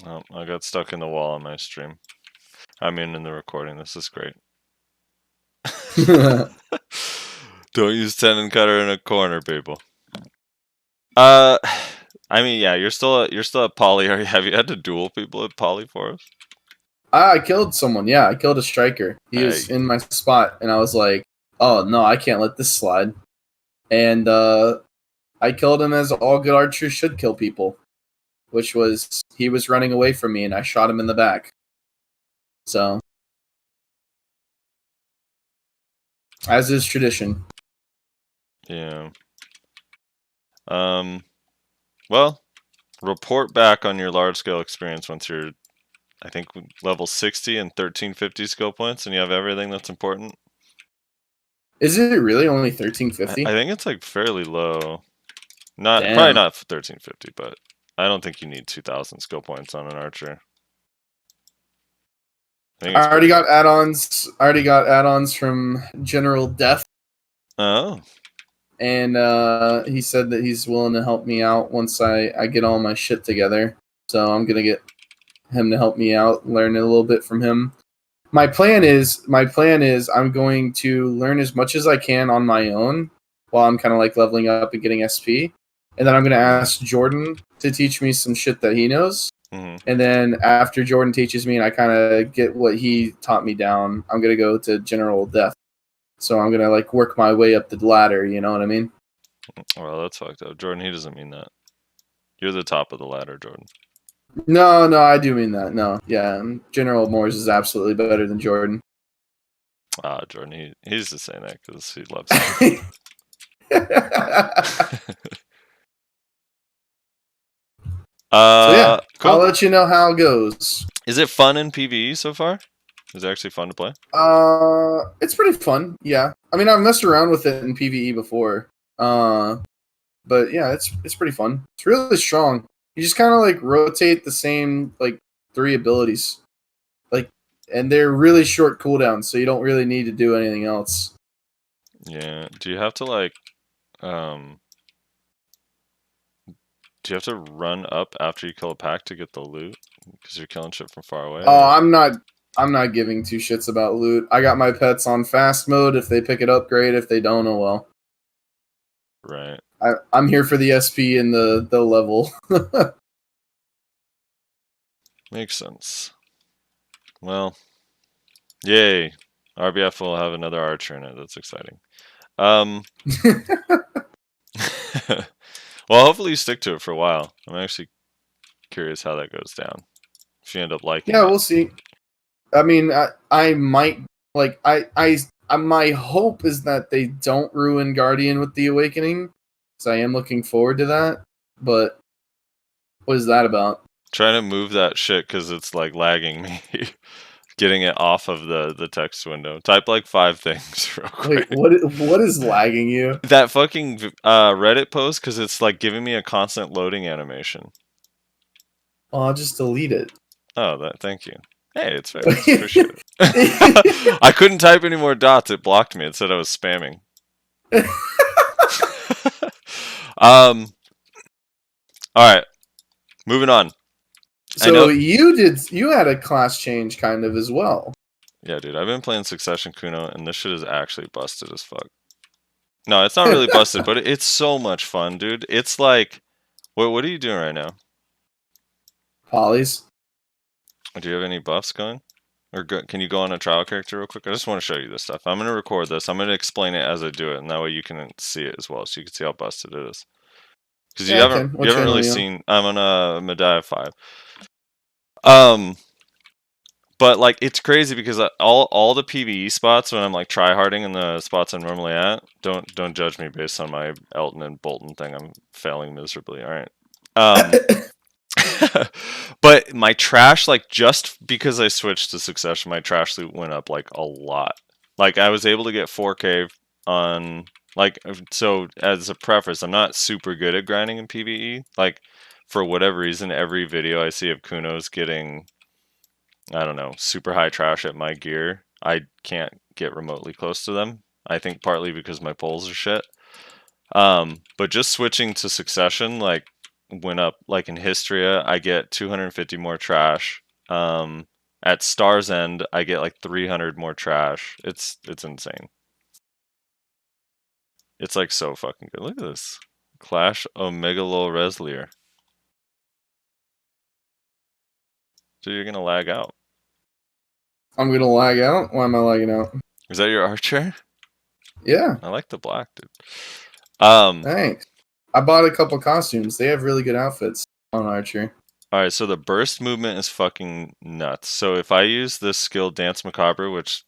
Oh, I got stuck in the wall on my stream. I mean, in the recording. This is great. Don't use tendon cutter in a corner, people. I mean, yeah, you're still at Poly. Have you had to duel people at Poly for us? I killed someone. Yeah, I killed a striker. He was in my spot, and I was like, "Oh no, I can't let this slide." And I killed him as all good archers should kill people, which was he was running away from me, and I shot him in the back. So, as is tradition. Yeah. Well, report back on your large scale experience once you're, I think, level 60 and 1350 skill points, and you have everything that's important. Is it really only 1350? I think it's like fairly low. Probably not 1350, but I don't think you need 2000 skill points on an archer. I already got add-ons. I already got add-ons from General Death. Oh. And he said that he's willing to help me out once I get all my shit together. So I'm gonna get him to help me out, learn a little bit from him. My plan is I'm going to learn as much as I can on my own while I'm kind of like leveling up and getting SP. And then I'm gonna ask Jordan to teach me some shit that he knows. Mm-hmm. And then after Jordan teaches me and I kind of get what he taught me down, I'm gonna go to General Death. So I'm gonna like work my way up the ladder. You know what I mean? Well, that's fucked up, Jordan. He doesn't mean that. You're the top of the ladder, Jordan. No, I do mean that. No, yeah, General Moores is absolutely better than Jordan. Jordan, he's just saying that because he loves it. So yeah, cool. I'll let you know how it goes. Is it fun in PvE so far? Is it actually fun to play? It's pretty fun. Yeah, I mean I've messed around with it in PvE before. But yeah, it's pretty fun. It's really strong. You just kind of like rotate the same like 3 abilities, like, and they're really short cooldowns, so you don't really need to do anything else. Yeah. Do you have to like, do you have to run up after you kill a pack to get the loot? Because you're killing shit from far away. Oh, I'm not giving 2 shits about loot. I got my pets on fast mode. If they pick it up, great. If they don't, oh well. Right. I'm here for the SP and the level. Makes sense. Well, yay. RBF will have another archer in it. That's exciting. Well, hopefully you stick to it for a while. I'm actually curious how that goes down. If you end up liking Yeah, it. we'll see. I mean, I might like my hope is that they don't ruin Guardian with the Awakening, because I am looking forward to that. But what is that about? Trying to move that shit because it's like lagging me. Getting it off of the text window. Type like 5 things real quick. Wait, what is lagging you? That fucking Reddit post, because it's like giving me a constant loading animation. Oh, I'll just delete it. Oh, thank you. Hey, it's fair. Appreciate it. I couldn't type any more dots. It blocked me. It said I was spamming. All right, moving on. So you had a class change kind of as well. Yeah, dude, I've been playing Succession Kuno, and this shit is actually busted as fuck. No, it's not really busted, but it's so much fun, dude. It's like, what are you doing right now? Polys. Do you have any buffs going? Or can you go on a trial character real quick? I just want to show you this stuff. I'm going to record this. I'm going to explain it as I do it, and that way you can see it as well, so you can see how busted it is. Because you haven't really seen. I'm on a Medea 5. But like it's crazy because all the PvE spots when I'm like tryharding in the spots I'm normally at. Don't judge me based on my Elton and Bolton thing. I'm failing miserably. All right. But my trash, like just because I switched to Succession, my trash loot went up like a lot. Like I was able to get 4K on like, so as a preface, I'm not super good at grinding in PvE. Like for whatever reason, every video I see of Kuno's getting, I don't know, super high trash at my gear, I can't get remotely close to them. I think partly because my polls are shit. But just switching to Succession, like went up, like in Histria, I get 250 more trash. At Star's End, I get like 300 more trash. It's insane. It's like so fucking good. Look at this. Clash Omegalol Rezlar. So you're gonna lag out. I'm gonna lag out? Why am I lagging out? Is that your archer? Yeah. I like the black, dude. Thanks. I bought a couple costumes. They have really good outfits on Archer. Alright, so the burst movement is fucking nuts. So if I use this skill Dance Macabre, which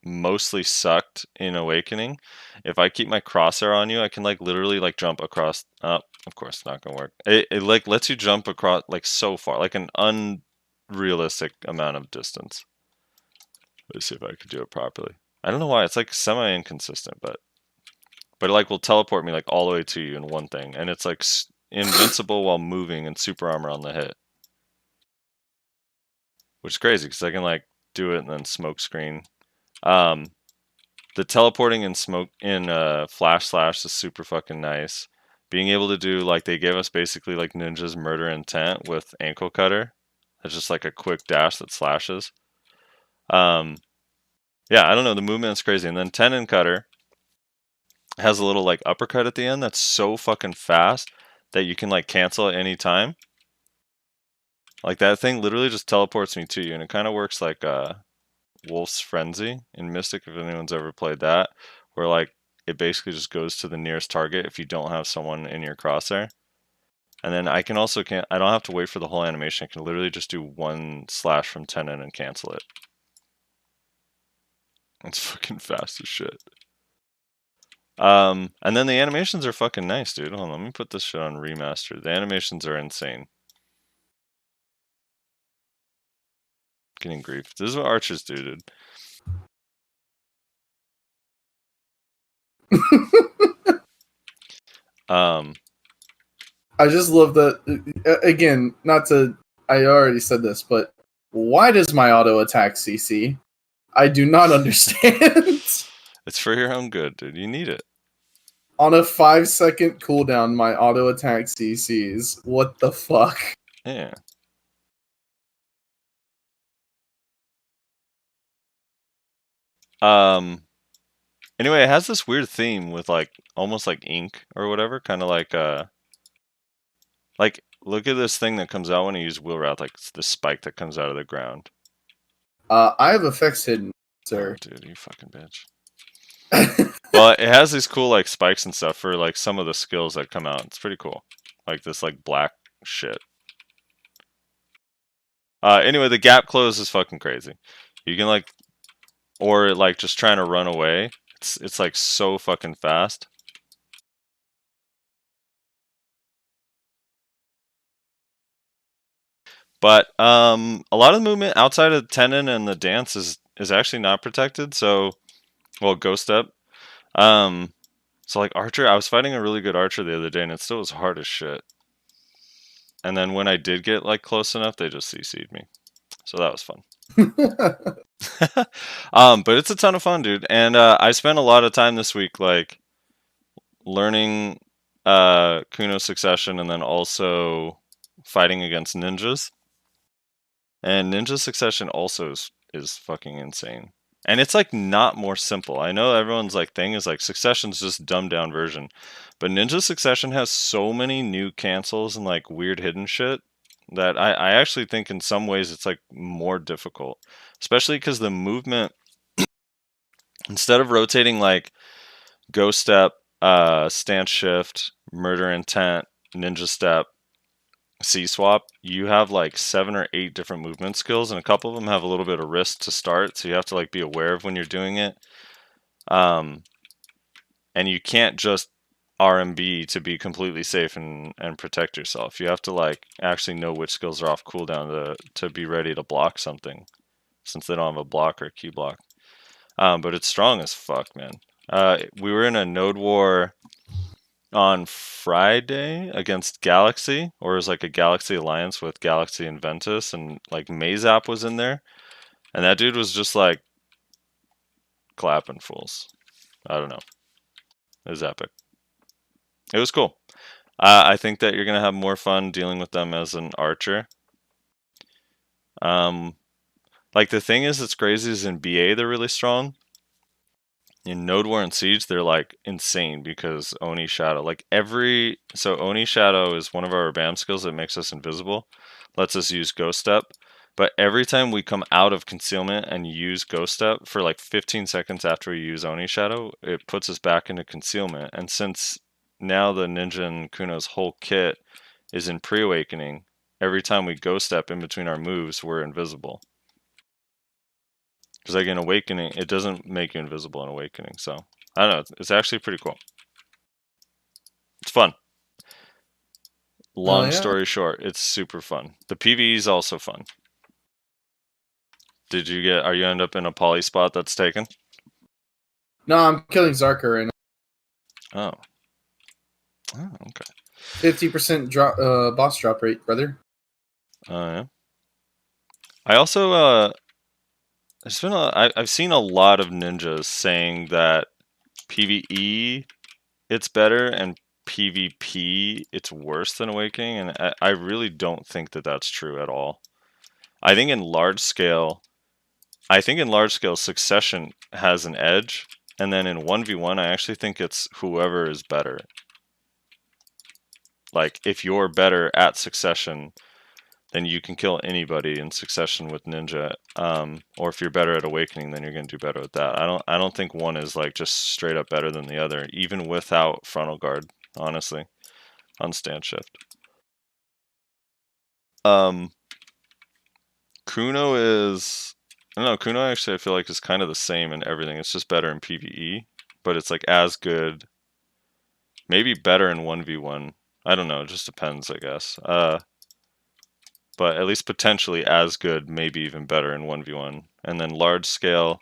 mostly sucked in Awakening, if I keep my crosshair on you, I can like literally like jump across. Of course, it's not gonna work. It like lets you jump across like so far, like an unrealistic amount of distance. Let's see if I could do it properly. I don't know why it's like semi inconsistent, but it like will teleport me like all the way to you in one thing, and it's like invincible while moving and super armor on the hit, which is crazy because I can like do it and then smoke screen. The teleporting and smoke in Flash Slash is super fucking nice. Being able to do like they gave us basically like Ninja's Murder Intent with Ankle Cutter. That's just like a quick dash that slashes. Yeah, I don't know. The movement's crazy, and then Tenon Cutter has a little like uppercut at the end that's so fucking fast that you can like cancel at any time. Like that thing literally just teleports me to you, and it kind of works like Wolf's Frenzy in Mystic, if anyone's ever played that, where like it basically just goes to the nearest target if you don't have someone in your crosshair. And then I can also I don't have to wait for the whole animation. I can literally just do one slash from Tenon and cancel it. It's fucking fast as shit. And then the animations are fucking nice, dude. Hold on, let me put this shit on remaster. The animations are insane. Getting grief. This is what archers do, dude. I just love that. Again, not to. I already said this, but why does my auto attack CC? I do not understand. It's for your own good, dude. You need it. On a 5-second cooldown, my auto attack CCs. What the fuck? Yeah. Anyway, it has this weird theme with like almost like ink or whatever, kind of like look at this thing that comes out when you use Wheel Route, like it's the spike that comes out of the ground. I have effects hidden, sir. Oh, dude, you fucking bitch. Well, it has these cool like spikes and stuff for like some of the skills that come out. It's pretty cool. Like this like black shit. Anyway, the gap close is fucking crazy. You can like, or like just trying to run away. It's like so fucking fast. But a lot of the movement outside of tenon and the dance is actually not protected. So, well, ghost step. So like archer, I was fighting a really good archer the other day, and it still was hard as shit. And then when I did get like close enough, they just CC'd me. So that was fun. But it's a ton of fun, dude. And I spent a lot of time this week like learning Kuno Succession and then also fighting against ninjas. And Ninja Succession also is fucking insane. And it's like not more simple. I know everyone's like thing is like Succession's just dumbed down version. But Ninja Succession has so many new cancels and like weird hidden shit that I actually think in some ways it's like more difficult. Especially because the movement, instead of rotating like Ghost Step, Stance Shift, Murder Intent, Ninja Step, C-Swap, you have like 7 or 8 different movement skills, and a couple of them have a little bit of risk to start, so you have to like be aware of when you're doing it. And you can't just RMB to be completely safe and protect yourself. You have to like actually know which skills are off cooldown to be ready to block something, since they don't have a block or a key block. But it's strong as fuck, man. We were in a node war on Friday against Galaxy, or it was like a Galaxy Alliance with Galaxy and Ventus, and like Mazap was in there, and that dude was just like clapping fools. I don't know. It was epic. It was cool. I think that you're gonna have more fun dealing with them as an archer. Like the thing is, it's crazy is in BA they're really strong. In Node War and Siege, they're like insane because Oni Shadow, so Oni Shadow is one of our BAM skills that makes us invisible, lets us use Ghost Step. But every time we come out of concealment and use Ghost Step for like 15 seconds after we use Oni Shadow, it puts us back into concealment. And since now the Ninja and Kuno's whole kit is in pre-awakening, every time we Ghost Step in between our moves, we're invisible. Because like in Awakening, it doesn't make you invisible in Awakening. So, I don't know. It's actually pretty cool. It's fun. Long story short, it's super fun. The PvE is also fun. Are you end up in a poly spot that's taken? No, I'm killing Zarka right Oh. now. Oh, okay. 50% drop, boss drop rate, brother. Oh, yeah. I also, I've seen a lot of ninjas saying that PvE it's better and PvP it's worse than Awakening, and I really don't think that that's true at all. I think in large scale Succession has an edge, and then in 1v1 I actually think it's whoever is better. Like if you're better at Succession, then you can kill anybody in Succession with Ninja. Or if you're better at Awakening, then you're gonna do better with that. I don't think one is like just straight up better than the other, even without frontal guard, honestly. On Stance Shift. Kuno is Kuno actually I feel like is kind of the same in everything. It's just better in PvE, but it's like as good. Maybe better in 1v1. I don't know, it just depends, I guess. But at least potentially as good, maybe even better in 1v1. And then large scale,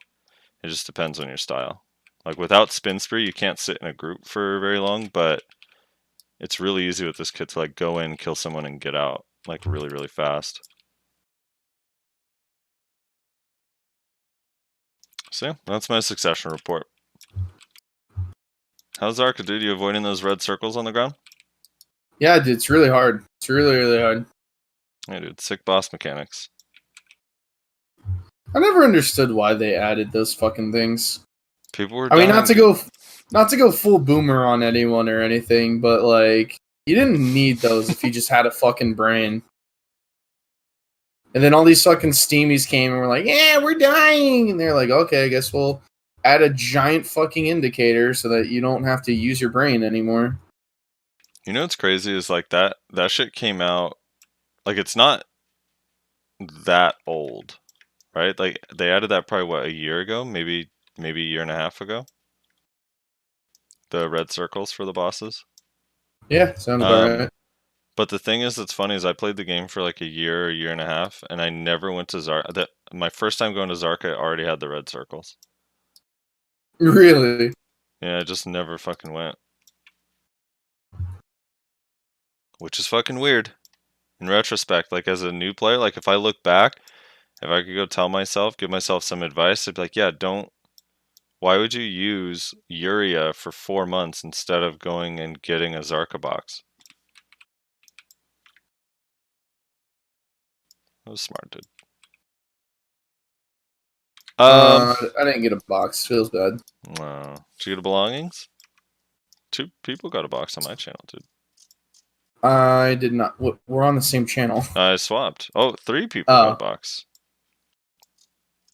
it just depends on your style. Like without Spin Spree, you can't sit in a group for very long, but it's really easy with this kit to like go in, kill someone, and get out like really, really fast. So yeah, that's my Succession report. How's Arca, dude? You avoiding those red circles on the ground? Yeah, dude, it's really hard. It's really, really hard. Yeah, dude, sick boss mechanics. I never understood why they added those fucking things. People were. I mean, not to go full boomer on anyone or anything, but like you didn't need those if you just had a fucking brain. And then all these fucking steamies came and were like, "Yeah, we're dying," and they're like, "Okay, I guess we'll add a giant fucking indicator so that you don't have to use your brain anymore." You know what's crazy is like that shit came out. Like it's not that old, right? Like they added that probably what, a year ago, maybe a year and a half ago. The red circles for the bosses. Yeah, sounds about right. But the thing is, that's funny is I played the game for like a year and a half, and I never went to Zarka. My first time going to Zarka, I already had the red circles. Really? Yeah, I just never fucking went. Which is fucking weird. In retrospect, like as a new player, like if I look back, if I could go give myself some advice, I'd be like, yeah, why would you use Uria for 4 months instead of going and getting a Zarka box? That was smart, dude. I didn't get a box. Feels bad. Did you get a belongings? 2 people got a box on my channel, dude. I did not. We're on the same channel. I swapped. Oh, 3 people got a box.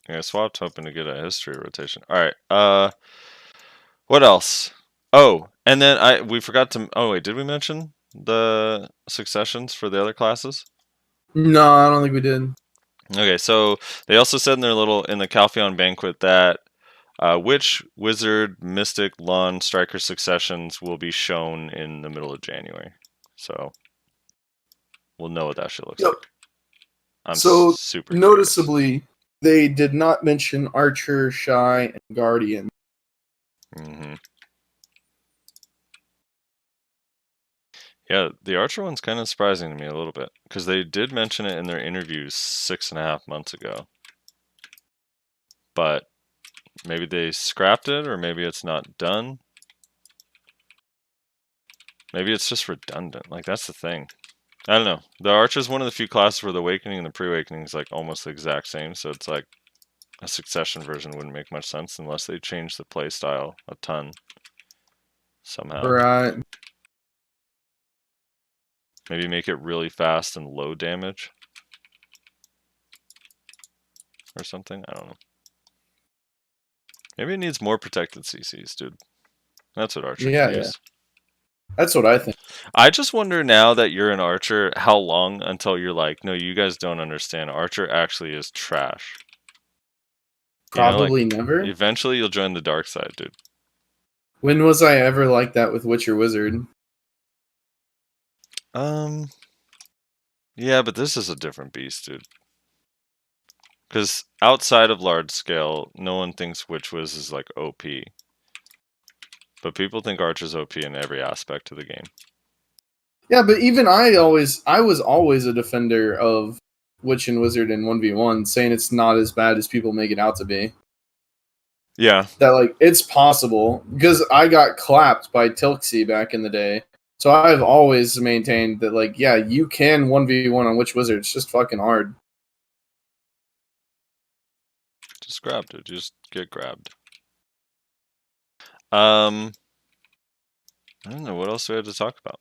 Yeah, I swapped hoping to get a history rotation. Alright, what else? Oh, and then we forgot to... Oh, wait, did we mention the successions for the other classes? No, I don't think we did. Okay, so they also said in the Calpheon banquet that which wizard, mystic, lawn, striker successions will be shown in the middle of January. So we'll know what that shit looks like. I'm super noticeably, curious. They did not mention Archer, Shy, and Guardian. Mm-hmm. Yeah, the Archer one's kind of surprising to me a little bit because they did mention it in their interviews 6.5 months ago. But maybe they scrapped it, or maybe it's not done. Maybe it's just redundant. Like, that's the thing. I don't know. The Archer is one of the few classes where the Awakening and the Pre-Awakening is like almost the exact same, so it's like a succession version wouldn't make much sense unless they change the playstyle a ton somehow. Right. Maybe make it really fast and low damage or something. I don't know. Maybe it needs more protected CCs, dude. That's what Archer could use. That's what I think. I just wonder now that you're an Archer, how long until you're like, no, you guys don't understand. Archer actually is trash. Probably never. Eventually you'll join the dark side, dude. When was I ever like that with Witcher Wizard? Yeah, but this is a different beast, dude. Because outside of large scale, no one thinks Witch Wiz is like OP. But people think Archer's OP in every aspect of the game. Yeah, but even I was always a defender of Witch and Wizard in 1v1, saying it's not as bad as people make it out to be. Yeah. That, like, it's possible. Because I got clapped by Tilksy back in the day. So I've always maintained that, like, yeah, you can 1v1 on Witch Wizard. It's just fucking hard. Just grab, dude. Just get grabbed. I don't know. What else do we have to talk about?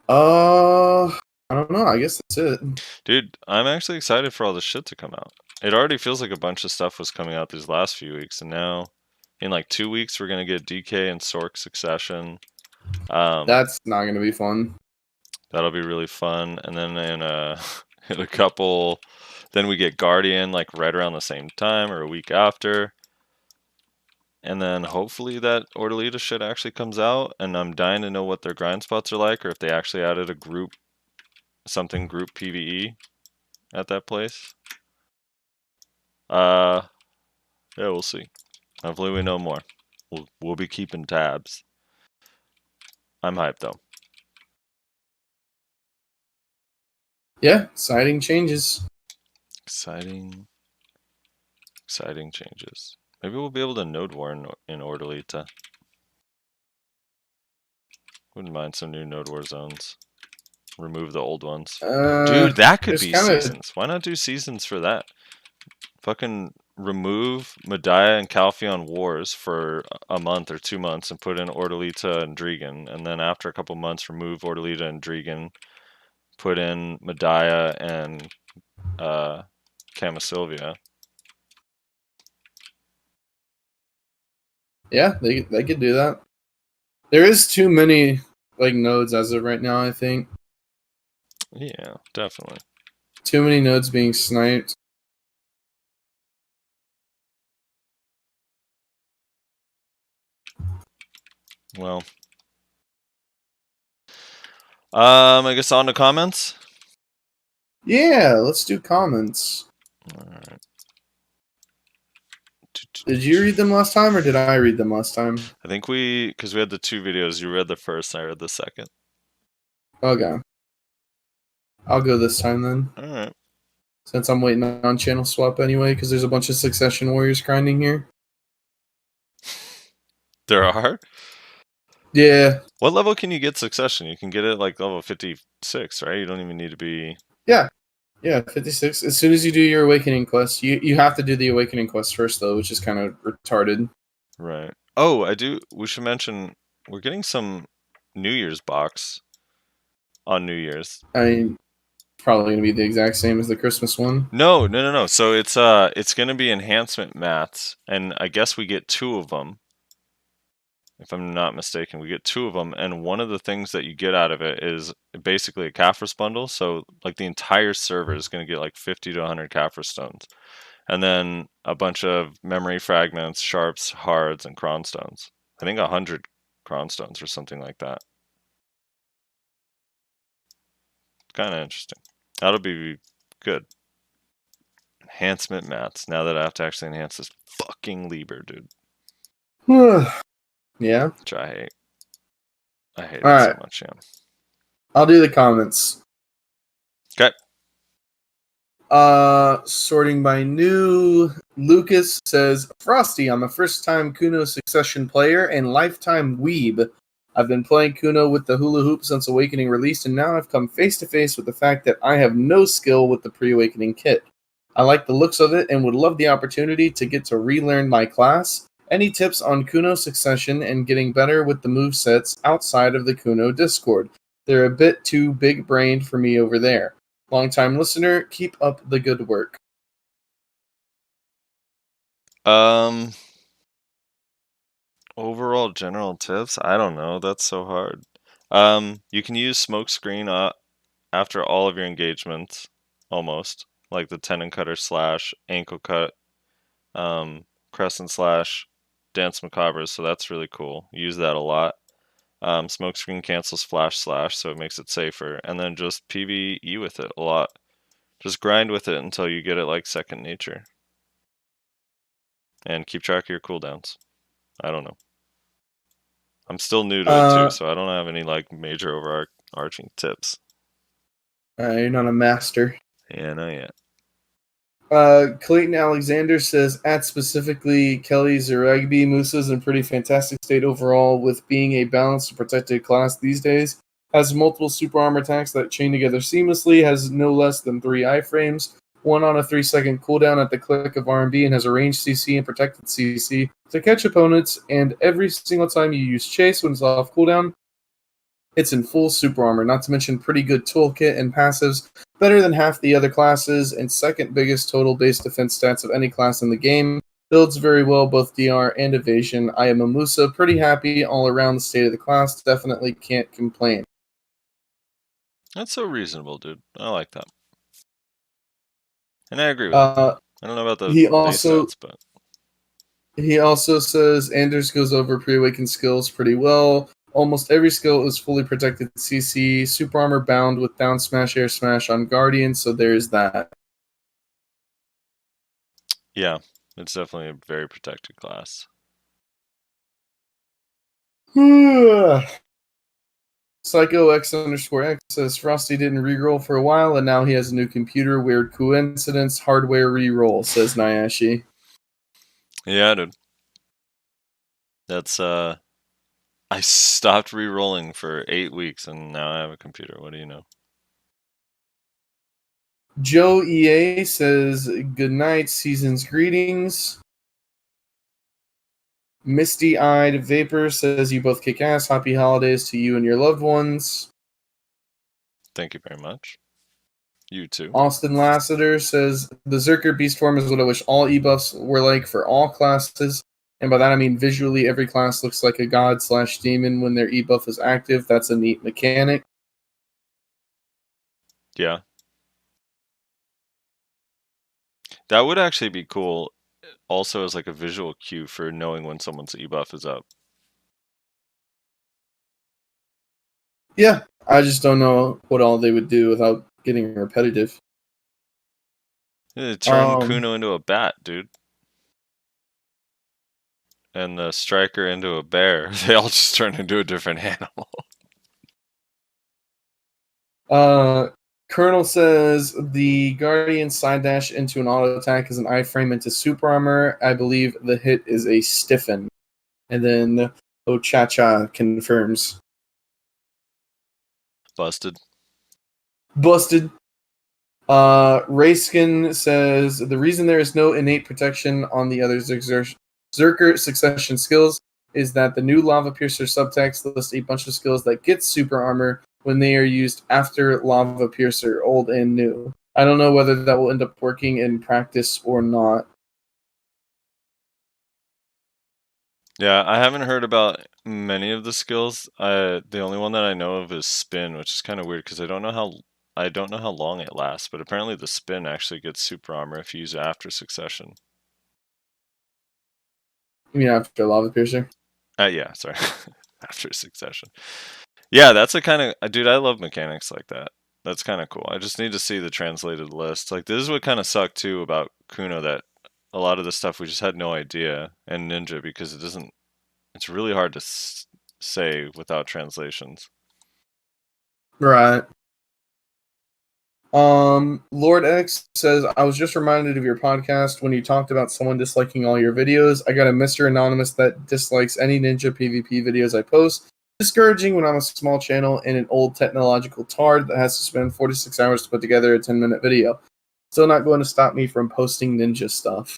I don't know. I guess that's it. Dude, I'm actually excited for all this shit to come out. It already feels like a bunch of stuff was coming out these last few weeks, and now in like 2 weeks we're gonna get DK and Sork Succession. That's not gonna be fun. That'll be really fun. And then in in a couple, then we get Guardian like right around the same time or a week after. And then hopefully that Ordalita shit actually comes out, and I'm dying to know what their grind spots are like, or if they actually added a group PvE at that place. Yeah, we'll see. Hopefully we know more. We'll be keeping tabs. I'm hyped though. Yeah, exciting changes. Exciting changes. Maybe we'll be able to node war in Ordalita. Wouldn't mind some new node war zones. Remove the old ones. Dude, that could be seasons. Why not do seasons for that? Fucking remove Medaya and Calpheon wars for a month or 2 months and put in Ordalita and Drigan. And then after a couple months, remove Ordalita and Drigan. Put in Medaya and Camasylvia. Yeah, they could do that. There is too many like nodes as of right now, I think. Yeah, definitely. Too many nodes being sniped. Well, I guess on to comments. Yeah, let's do comments. All right. Did you read them last time, or did I read them last time? I think because we had the 2 videos. You read the first, and I read the second. Okay. I'll go this time then. All right. Since I'm waiting on channel swap anyway, because there's a bunch of Succession Warriors grinding here. There are? Yeah. What level can you get Succession? You can get it like level 56, right? You don't even need to be... Yeah. Yeah, 56. As soon as you do your Awakening quest, you have to do the Awakening quest first, though, which is kind of retarded. Right. Oh, we should mention, we're getting some New Year's box on New Year's. I mean, probably going to be the exact same as the Christmas one. No. So it's going to be enhancement mats, and I guess we get 2 of them. If I'm not mistaken, we get 2 of them, and one of the things that you get out of it is basically a Kaphras bundle. So, like, the entire server is going to get like 50 to 100 Kaphras stones, and then a bunch of memory fragments, sharps, hards, and cron stones. I think 100 cron stones or something like that. Kind of interesting. That'll be good. Enhancement mats. Now that I have to actually enhance this fucking Lieber, dude. Yeah. Which I hate. I hate All it so right. much, yeah. I'll do the comments. Okay. Sorting by new. Lucas says, Frosty, I'm a first-time Kuno Succession player and lifetime weeb. I've been playing Kuno with the hula hoop since Awakening released, and now I've come face-to-face with the fact that I have no skill with the pre-Awakening kit. I like the looks of it and would love the opportunity to get to relearn my class. Any tips on Kuno Succession and getting better with the movesets outside of the Kuno Discord? They're a bit too big-brained for me over there. Long-time listener, keep up the good work. Overall general tips? I don't know. That's so hard. You can use smokescreen after all of your engagements, almost. Like the tenon cutter slash, ankle cut, crescent slash, dance macabre, so that's really cool. Use that a lot. Smokescreen cancels flash slash, so it makes it safer. And then just PvE with it a lot. Just grind with it until you get it like second nature. And keep track of your cooldowns. I don't know. I'm still new to it too, so I don't have any like major overarching tips. You're not a master. Yeah, not yet. Clayton Alexander says, at specifically Kelly Zeragby, Musa's in pretty fantastic state overall with being a balanced and protected class these days. Has multiple super armor attacks that chain together seamlessly, has no less than 3 iframes, 1 on a 3-second cooldown at the click of RMB, and has a ranged CC and protected CC to catch opponents, and every single time you use Chase when it's off cooldown, it's in full super armor, not to mention pretty good toolkit and passives, better than half the other classes, and second biggest total base defense stats of any class in the game. Builds very well both DR and evasion. I am a Musa, pretty happy all around the state of the class, definitely can't complain. That's so reasonable, dude. I like that. And I agree with that. I don't know about the base stats, but... He also says Anders goes over pre-awakened skills pretty well. Almost every skill is fully protected CC, super armor bound with down smash, air smash on Guardian, so there's that. Yeah, it's definitely a very protected class. Psycho X_X says Frosty didn't reroll for a while, and now he has a new computer. Weird coincidence. Hardware reroll, says Nyashi. Yeah, dude. That's I stopped re-rolling for 8 weeks, and now I have a computer. What do you know? Joe EA says, good night, season's greetings. Misty-eyed Vapor says, you both kick ass. Happy holidays to you and your loved ones. Thank you very much. You too. Austin Lassiter says, the Zerker Beast form is what I wish all ebuffs were like for all classes. And by that I mean visually every class looks like a god/demon when their ebuff is active. That's a neat mechanic. Yeah. That would actually be cool. Also, as like a visual cue for knowing when someone's E-buff is up. Yeah, I just don't know what all they would do without getting repetitive. Turn Kuno into a bat, dude. And the striker into a bear. They all just turn into a different animal. Colonel says the Guardian side dash into an auto attack is an iframe into super armor. I believe the hit is a stiffen. And then Ochacha confirms. Busted. Rayskin says the reason there is no innate protection on the other Zerker succession skills is that the new Lava Piercer subtext lists a bunch of skills that get super armor when they are used after Lava Piercer, old and new. I don't know whether that will end up working in practice or not. Yeah, I haven't heard about many of the skills. The only one that I know of is spin, which is kind of weird because I don't know how long it lasts, but apparently the spin actually gets super armor if you use it after succession. You mean after Lava Piercer? Yeah, sorry. After succession. Yeah, that's a kind of dude, I love mechanics like that. That's kind of cool. I just need to see the translated list. Like this is what kind of sucked too about Kuno, that a lot of the stuff we just had no idea, and Ninja, because it's really hard to say without translations. Right. Lord X says, I was just reminded of your podcast when you talked about someone disliking all your videos. I got a Mr. Anonymous that dislikes any Ninja PvP videos I post. Discouraging when I'm a small channel and an old technological tard that has to spend 46 hours to put together a 10-minute video. Still not going to stop me from posting Ninja stuff.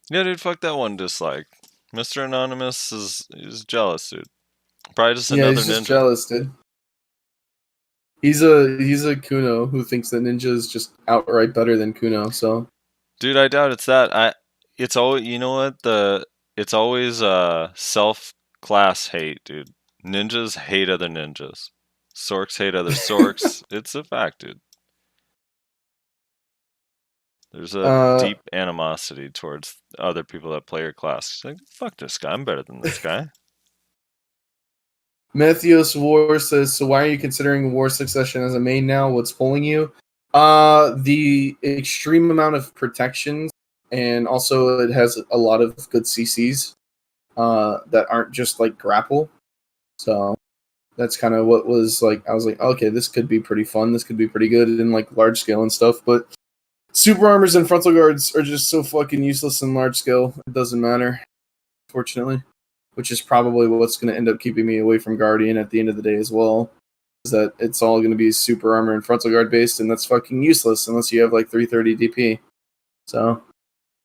Yeah, dude, fuck that one dislike. Mr. Anonymous is jealous, dude. Probably just another he's just ninja. jealous, dude. He's a Kuno who thinks that Ninja is just outright better than Kuno. So, dude, I doubt it's that. It's always, you know what, it's always self-class hate, dude. Ninjas hate other ninjas. Sorks hate other sorks. It's a fact, dude. There's a deep animosity towards other people that play your class. It's like, fuck this guy, I'm better than this guy. Matthews War says, so why are you considering War Succession as a main now? What's pulling you? The extreme amount of protections, and also it has a lot of good CCs that aren't just like grapple. So that's kind of what was like, I was like, okay, this could be pretty fun. This could be pretty good in like large scale and stuff. But super armors and frontal guards are just so fucking useless in large scale. It doesn't matter, fortunately. Which is probably what's going to end up keeping me away from Guardian at the end of the day as well. Is that it's all going to be super armor and frontal guard based, and that's fucking useless unless you have like 330 DP. So,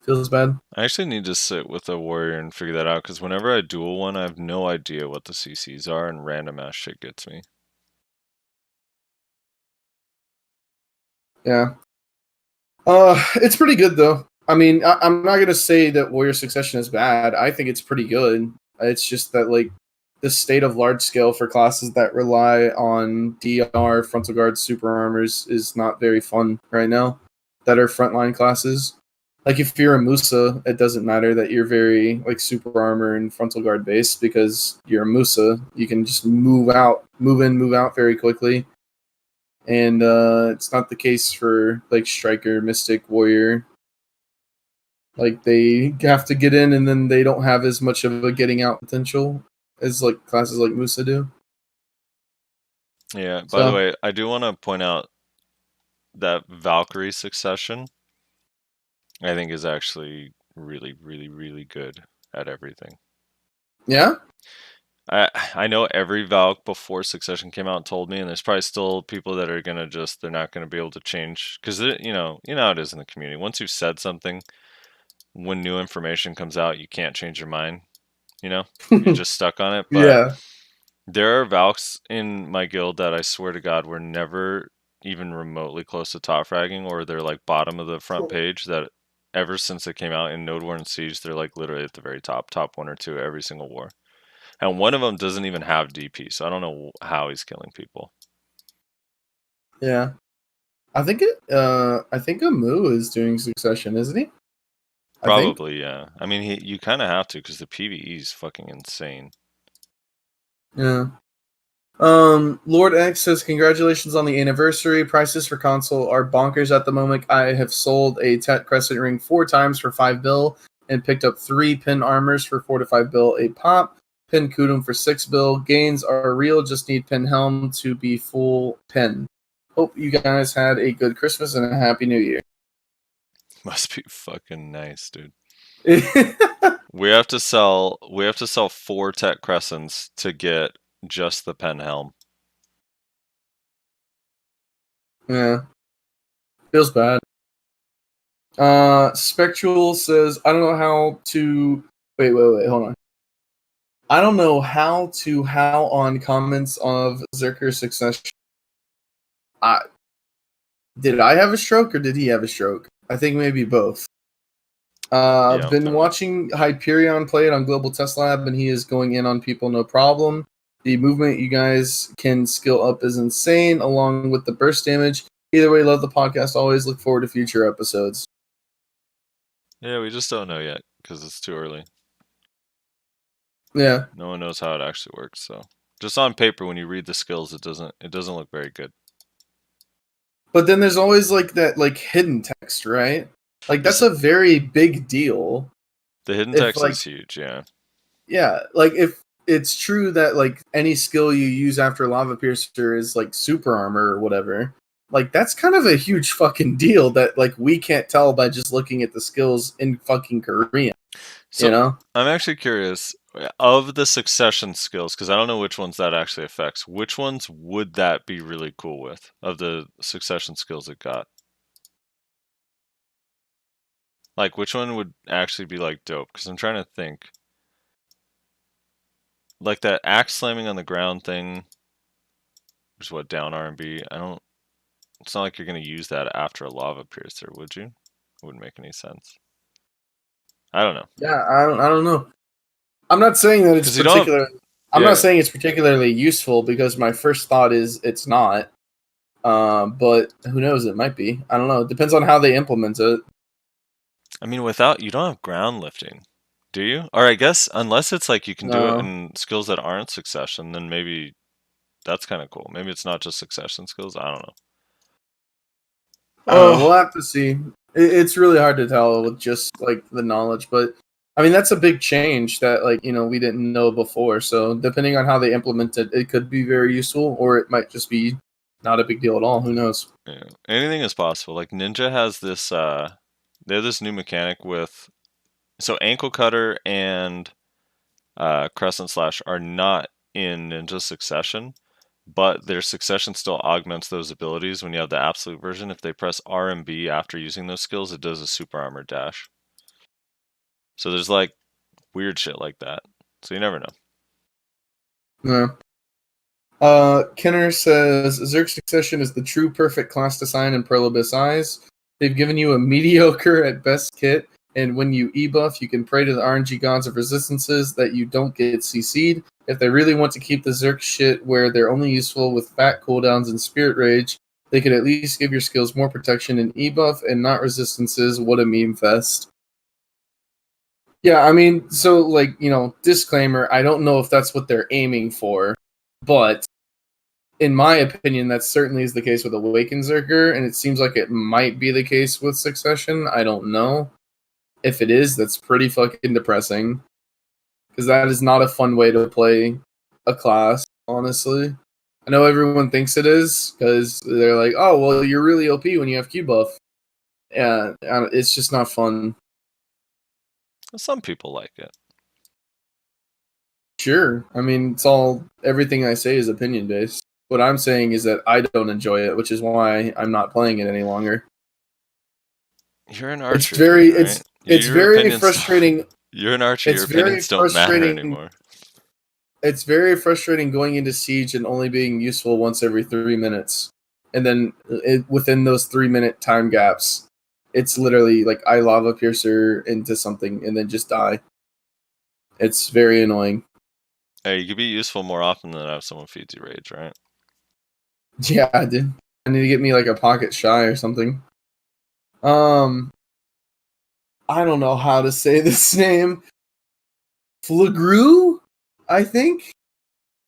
feels bad. I actually need to sit with a warrior and figure that out, because whenever I duel one, I have no idea what the CCs are, and random ass shit gets me. Yeah. It's pretty good though. I mean, I'm not gonna say that Warrior Succession is bad. I think it's pretty good. It's just that like the state of large scale for classes that rely on DR, frontal guard, super armors is not very fun right now. That are frontline classes. Like if you're a Musa, it doesn't matter that you're very like super armor and frontal guard based because you're a Musa. You can just move in, move out very quickly. And it's not the case for like Striker, Mystic, Warrior. Like they have to get in, and then they don't have as much of a getting out potential as like classes like Musa do. Yeah. By the way, I do want to point out that Valkyrie Succession, I think, is actually really, really, really good at everything. Yeah. I know every Valk before Succession came out told me, and there's probably still people that are gonna they're not gonna be able to change, because you know how it is in the community. Once you've said something, when new information comes out, you can't change your mind. You know, you're just stuck on it. But yeah. There are Valks in my guild that I swear to God were never even remotely close to top fragging, or they're like bottom of the front page, that ever since it came out in Node War and Siege, they're like literally at the very top 1 or 2 every single war. And one of them doesn't even have DP, so I don't know how he's killing people. Yeah. I think Amu is doing Succession, isn't he? I think. Probably, yeah. I mean, you kind of have to because the PvE is fucking insane. Yeah. Lord X says, congratulations on the anniversary. Prices for console are bonkers at the moment. I have sold a Tet Crescent Ring 4 times for 5 bill and picked up 3 pin armors for 4 to 5 bill a pop. Pin Kudum for 6 bill. Gains are real, just need pin helm to be full pin. Hope you guys had a good Christmas and a happy new year. Must be fucking nice, dude. We have to sell 4 Tech Crescents to get just the pen helm. Yeah. Feels bad. Spectral says, I don't know how to wait, hold on. I don't know how on comments of Zerker Succession. Did I have a stroke or did he have a stroke? I think maybe both. Been watching Hyperion play it on Global Test Lab, and he is going in on people no problem. The movement you guys can skill up is insane, along with the burst damage. Either way, love the podcast. Always look forward to future episodes. Yeah, we just don't know yet because it's too early. Yeah. No one knows how it actually works, so just on paper when you read the skills it doesn't look very good. But then there's always like that hidden text, right? Like that's a very big deal. The hidden text is huge, yeah. Yeah, like if it's true that like any skill you use after Lava Piercer is like super armor or whatever, like that's kind of a huge fucking deal that like we can't tell by just looking at the skills in fucking Korean. So, you know? I'm actually curious of the succession skills because I don't know which ones that actually affects. Which ones would that be really cool with of the succession skills it got? Like which one would actually be like dope? Because I'm trying to think. Like that axe slamming on the ground thing, which is what down R&B. It's not like you're gonna use that after a lava piercer, would you? It wouldn't make any sense. I don't know. Yeah, I don't know. I'm not saying that it's particular. I'm not saying it's particularly useful because my first thought is it's not. But who knows? It might be. I don't know. It depends on how they implement it. I mean, you don't have ground lifting, do you? Or I guess unless it's like you can do it in skills that aren't succession, then maybe that's kind of cool. Maybe it's not just succession skills. I don't know. We'll have to see. It's really hard to tell with just like the knowledge, but I mean that's a big change that like we didn't know before. So depending on how they implement it, it could be very useful, or it might just be not a big deal at all. Who knows? Yeah. Anything is possible. Like Ninja has this. They have this new mechanic with. So ankle cutter and crescent slash are not in Ninja Succession, but their succession still augments those abilities when you have the absolute version. If they press R and B after using those skills, it does a super armor dash. So there's like weird shit like that. So you never know. Yeah. Kenner says Zerk Succession is the true perfect class design in Pearl Abyss Eyes. They've given you a mediocre at best kit, and when you E-buff, you can pray to the RNG gods of resistances that you don't get CC'd. If they really want to keep the Zerk shit where they're only useful with fat cooldowns and Spirit Rage, they could at least give your skills more protection in E-buff and not resistances. What a meme fest. Yeah, I mean, so, like, disclaimer, I don't know if that's what they're aiming for, but in my opinion, that certainly is the case with Awakened Zerker, and it seems like it might be the case with Succession. I don't know. If it is, that's pretty fucking depressing. Because that is not a fun way to play a class, honestly. I know everyone thinks it is, because they're like, oh, well, you're really OP when you have Q-buff. Yeah, it's just not fun. Some people like it. Sure. I mean, everything I say is opinion-based. What I'm saying is that I don't enjoy it, which is why I'm not playing it any longer. You're an archer. It's very frustrating. You're an archer. Your opinions don't matter anymore. It's very frustrating going into Siege and only being useful once every 3 minutes. And then within those 3-minute time gaps, it's literally like I lava piercer into something and then just die. It's very annoying. Hey, you could be useful more often than have someone feed you rage, right? Yeah, dude. need to get me like a pocket shy or something. I don't know how to say this name. Flagru, I think,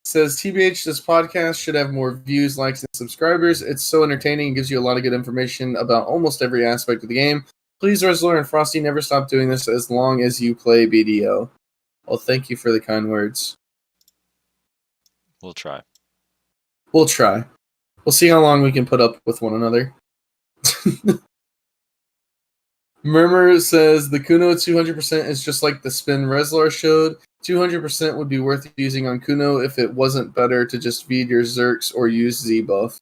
says TBH, this podcast should have more views, likes, and subscribers. It's so entertaining and gives you a lot of good information about almost every aspect of the game. Please, Rezlar and Frosty, never stop doing this as long as you play BDO. Well, thank you for the kind words. We'll try. We'll try. We'll see how long we can put up with one another. Murmur says the Kuno 200% is just like the spin Rezlar showed. 200% would be worth using on Kuno if it wasn't better to just feed your Zerks or use Z-buff.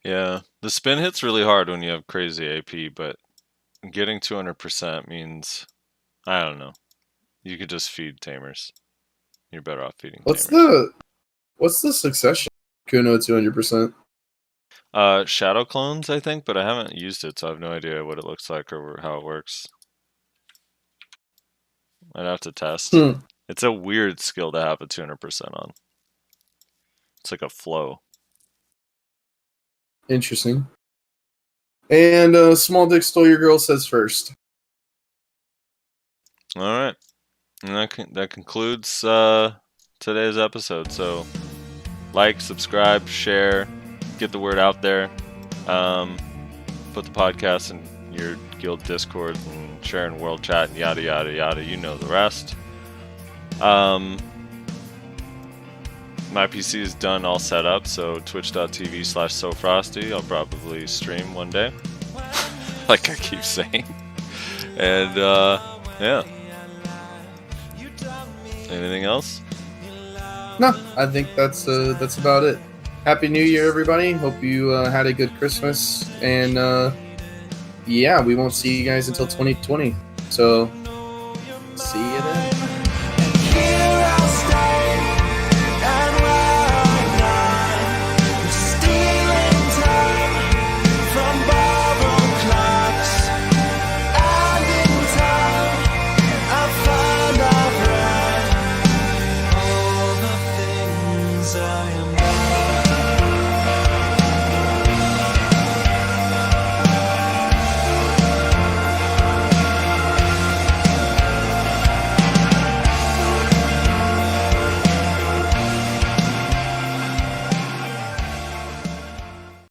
Yeah, the spin hits really hard when you have crazy AP, but getting 200% means, I don't know, you could just feed tamers. You're better off feeding tamers. What's the succession? Kuno 200%. Shadow clones, I think, but I haven't used it, so I have no idea what it looks like or how it works. I'd have to test. It's a weird skill to have a 200% on. It's like a flow. Interesting. And Small Dick Stole Your Girl says first. All right. And that concludes today's episode. So, like, subscribe, share, get the word out there. Put the podcast in your guild Discord and share in world chat and yada yada yada. You know the rest. My PC is done, all set up, so twitch.tv/SoFrosty. I'll probably stream one day, like I keep saying. And yeah. Anything else? No, I think that's about it. Happy New Year, everybody. Hope you had a good Christmas. And yeah, we won't see you guys until 2020. So, see you then.